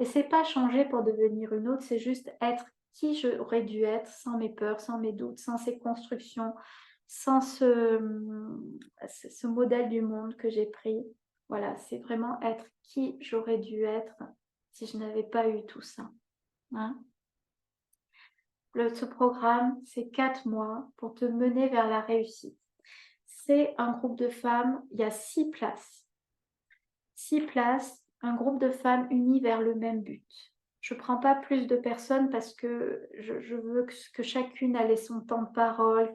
A: Et c'est pas changer pour devenir une autre, c'est juste être qui j'aurais dû être sans mes peurs, sans mes doutes, sans ces constructions, sans ce modèle du monde que j'ai pris. Voilà, c'est vraiment être qui j'aurais dû être si je n'avais pas eu tout ça. Hein. Ce programme, c'est 4 mois pour te mener vers la réussite. C'est un groupe de femmes, il y a 6 places. 6 places, un groupe de femmes unies vers le même but. Je ne prends pas plus de personnes parce que je veux que chacune ait son temps de parole,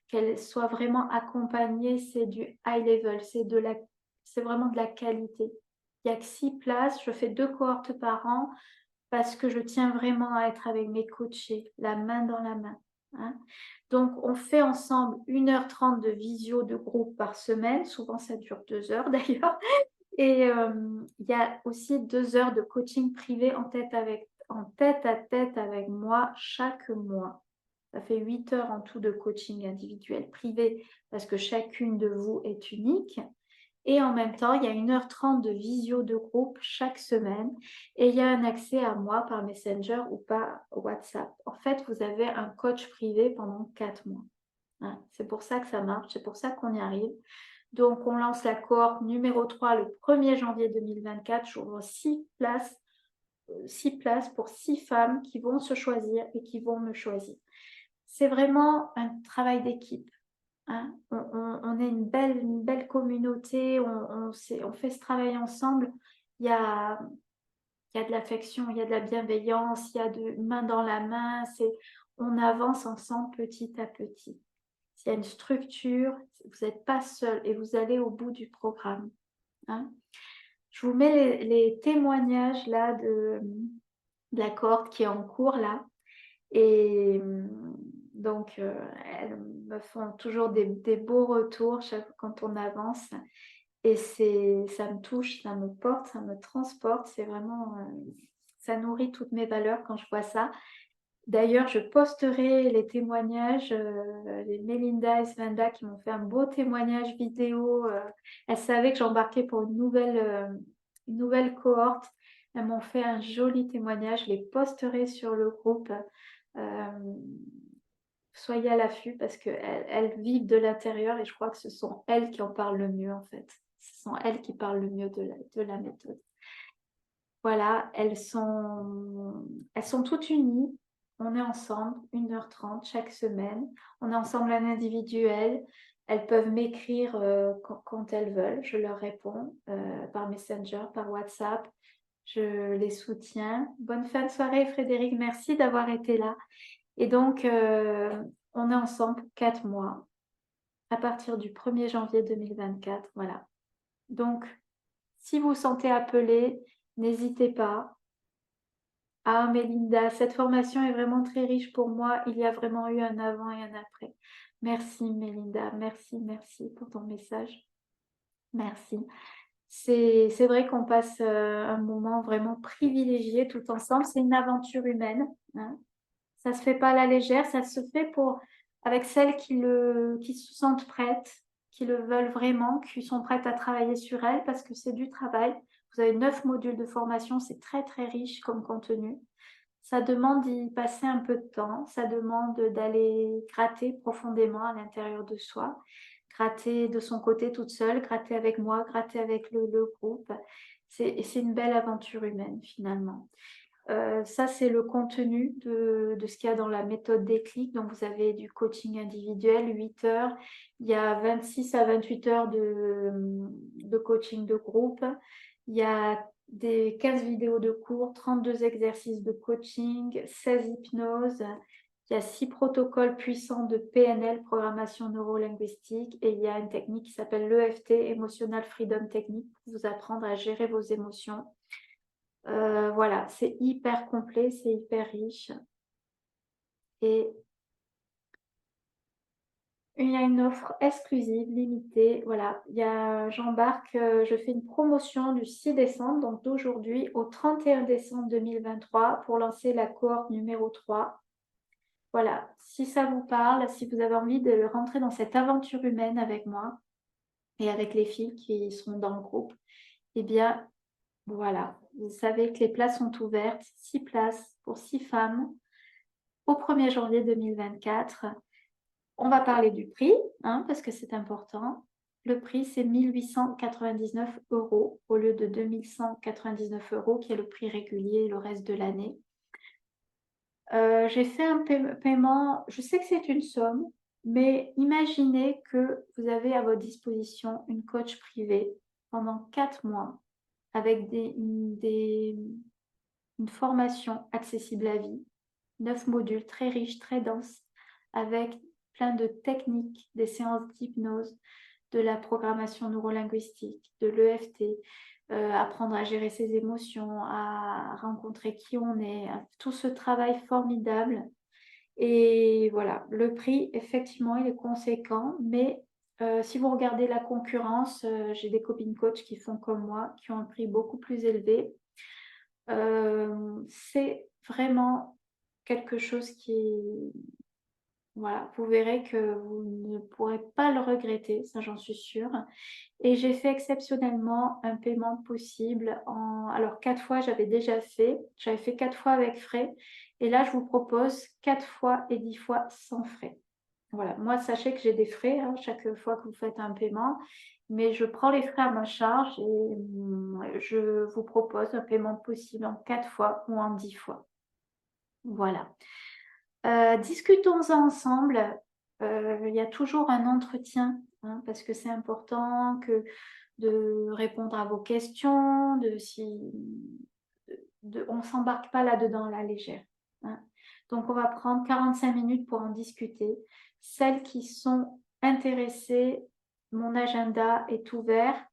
A: qu'elle soit vraiment accompagnée. C'est du high level, c'est vraiment de la qualité. Il n'y a que 6 places, je fais 2 cohortes par an parce que je tiens vraiment à être avec mes coachés, la main dans la main. Hein. Donc, on fait ensemble 1h30 de visio de groupe par semaine. Souvent, ça dure 2 heures d'ailleurs. Et il y a aussi 2 heures de coaching privé en tête à tête avec moi chaque mois. Ça fait 8 heures en tout de coaching individuel privé parce que chacune de vous est unique. Et en même temps, il y a 1h30 de visio de groupe chaque semaine et il y a un accès à moi par Messenger ou par WhatsApp. En fait, vous avez un coach privé pendant 4 mois. Hein, c'est pour ça que ça marche, c'est pour ça qu'on y arrive. Donc, on lance la cohorte numéro 3 le 1er janvier 2024. J'ouvre 6 places, 6 places pour 6 femmes qui vont se choisir et qui vont me choisir. C'est vraiment un travail d'équipe. Hein. On est une belle communauté, on fait ce travail ensemble. Il y a de l'affection, il y a de la bienveillance, il y a de main dans la main. On avance ensemble petit à petit. S'il y a une structure, vous n'êtes pas seul et vous allez au bout du programme. Hein. Je vous mets les témoignages là de la cohorte qui est en cours là. Et donc, elles me font toujours des beaux retours quand on avance. Et ça me touche, ça me porte, ça me transporte. C'est vraiment, ça nourrit toutes mes valeurs quand je vois ça. D'ailleurs, je posterai les témoignages, les Mélinda et Svenda qui m'ont fait un beau témoignage vidéo. Elles savaient que j'embarquais pour une nouvelle cohorte. Elles m'ont fait un joli témoignage. Je les posterai sur le groupe. Soyez à l'affût parce qu'elles vivent de l'intérieur et je crois que ce sont elles qui en parlent le mieux en fait. Ce sont elles qui parlent le mieux de la méthode. Voilà, elles sont toutes unies. On est ensemble 1h30 chaque semaine. On est ensemble en individuel. Elles peuvent m'écrire quand elles veulent. Je leur réponds par Messenger, par WhatsApp. Je les soutiens. Bonne fin de soirée, Frédéric. Merci d'avoir été là. Et donc, on est ensemble 4 mois à partir du 1er janvier 2024. Voilà. Donc, si vous vous sentez appelé, n'hésitez pas. Ah, Mélinda, cette formation est vraiment très riche pour moi. Il y a vraiment eu un avant et un après. Merci, Mélinda. Merci, merci pour ton message. Merci. C'est vrai qu'on passe un moment vraiment privilégié tout ensemble. C'est une aventure humaine, hein. Ça se fait pas à la légère, ça se fait avec celles qui se sentent prêtes, qui le veulent vraiment, qui sont prêtes à travailler sur elles parce que c'est du travail. Vous avez 9 modules de formation, c'est très très riche comme contenu. Ça demande d'y passer un peu de temps, ça demande d'aller gratter profondément à l'intérieur de soi, gratter de son côté toute seule, gratter avec moi, gratter avec le groupe. C'est une belle aventure humaine finalement. Ça, c'est le contenu de ce qu'il y a dans la méthode Déclic. Donc, vous avez du coaching individuel, 8 heures. Il y a 26 à 28 heures de coaching de groupe. Il y a des 15 vidéos de cours, 32 exercices de coaching, 16 hypnoses. Il y a 6 protocoles puissants de PNL, programmation neurolinguistique, et il y a une technique qui s'appelle l'EFT, Emotional Freedom Technique, pour vous apprendre à gérer vos émotions. Voilà, c'est hyper complet, c'est hyper riche. Et il y a une offre exclusive, limitée. Voilà, j'embarque, je fais une promotion du 6 décembre, donc d'aujourd'hui au 31 décembre 2023 pour lancer la cohorte numéro 3. Voilà, si ça vous parle, si vous avez envie de rentrer dans cette aventure humaine avec moi et avec les filles qui seront dans le groupe, eh bien, voilà, vous savez que les places sont ouvertes, 6 places pour 6 femmes au 1er janvier 2024. On va parler du prix, hein, parce que c'est important. Le prix, c'est 1 899 € au lieu de 2 199 € qui est le prix régulier le reste de l'année. J'ai fait un paiement, je sais que c'est une somme, mais imaginez que vous avez à votre disposition une coach privée pendant 4 mois avec une formation accessible à vie, 9 modules très riches, très denses, avec plein de techniques, des séances d'hypnose, de la programmation neurolinguistique, de l'EFT, apprendre à gérer ses émotions, à rencontrer qui on est, tout ce travail formidable. Et voilà, le prix, effectivement, il est conséquent, mais si vous regardez la concurrence, j'ai des copines coach qui font comme moi, qui ont un prix beaucoup plus élevé. C'est vraiment quelque chose voilà, vous verrez que vous ne pourrez pas le regretter, ça j'en suis sûre. Et j'ai fait exceptionnellement un paiement possible alors 4 fois j'avais déjà fait, j'avais fait 4 fois avec frais. Et là je vous propose 4 fois et 10 fois sans frais. Voilà, moi sachez que j'ai des frais chaque fois que vous faites un paiement, mais je prends les frais à ma charge et je vous propose un paiement possible en 4 fois ou en 10 fois. Voilà. Discutons-en ensemble. Il y a toujours un entretien, hein, parce que c'est important de répondre à vos questions, on ne s'embarque pas là-dedans à la légère, hein. Donc, on va prendre 45 minutes pour en discuter. Celles qui sont intéressées, mon agenda est ouvert.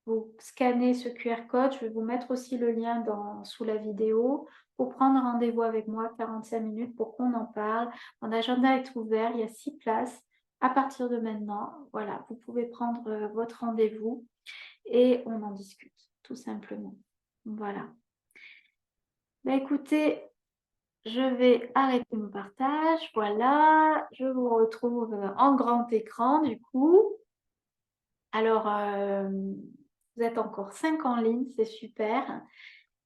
A: vous scannez ce QR code. Je vais vous mettre aussi le lien sous la vidéo pour prendre rendez-vous avec moi, 45 minutes, pour qu'on en parle. Mon agenda est ouvert, il y a 6 places. À partir de maintenant, voilà, vous pouvez prendre votre rendez-vous et on en discute, tout simplement. Voilà. Bah, écoutez, je vais arrêter mon partage. Voilà, je vous retrouve en grand écran du coup. Alors, vous êtes encore 5 en ligne, c'est super.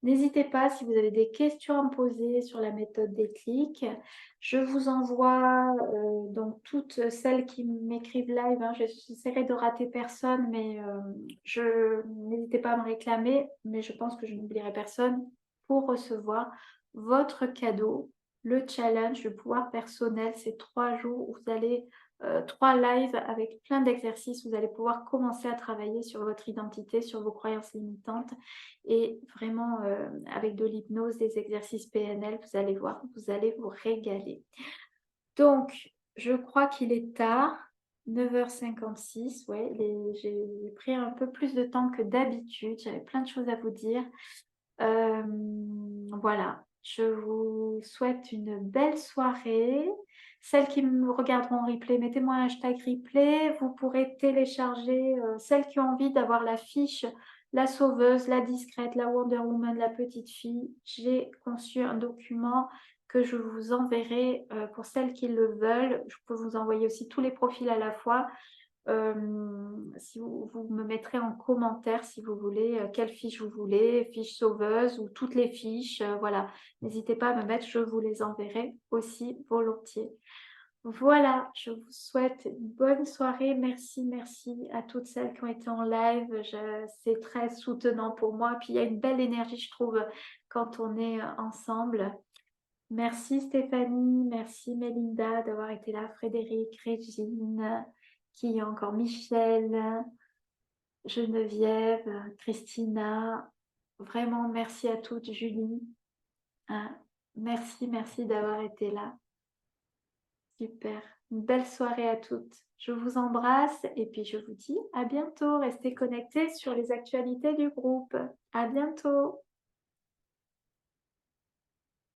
A: N'hésitez pas si vous avez des questions à me poser sur la méthode Déclic. Je vous envoie donc toutes celles qui m'écrivent live. Hein, j'essaierai de rater personne, mais n'hésitez pas à me réclamer. Mais je pense que je n'oublierai personne pour recevoir votre cadeau, le challenge, le pouvoir personnel. C'est 3 jours où vous allez 3 lives avec plein d'exercices. Vous allez pouvoir commencer à travailler sur votre identité, sur vos croyances limitantes et vraiment avec de l'hypnose, des exercices PNL, vous allez voir, vous allez vous régaler. Donc, je crois qu'il est tard, 9h56, ouais, j'ai pris un peu plus de temps que d'habitude, j'avais plein de choses à vous dire. Voilà, je vous souhaite une belle soirée. Celles qui me regarderont en replay, mettez-moi un hashtag replay. Vous pourrez télécharger, celles qui ont envie d'avoir la fiche, la sauveuse, la discrète, la Wonder Woman, la petite fille. J'ai conçu un document que je vous enverrai pour celles qui le veulent. Je peux vous envoyer aussi tous les profils à la fois. Si vous me mettrez en commentaire si vous voulez quelle fiche vous voulez, fiche sauveuse ou toutes les fiches, voilà. N'hésitez pas à me mettre, je vous les enverrai aussi volontiers. Voilà, je vous souhaite une bonne soirée. Merci, merci à toutes celles qui ont été en live. C'est très soutenant pour moi. Puis il y a une belle énergie, je trouve, quand on est ensemble. Merci Stéphanie, merci Mélinda d'avoir été là, Frédéric, Régine, qui est encore Michel, Geneviève, Christina. Vraiment, merci à toutes, Julie. Hein, merci, merci d'avoir été là. Super. Une belle soirée à toutes. Je vous embrasse et puis je vous dis à bientôt. Restez connectés sur les actualités du groupe. À bientôt.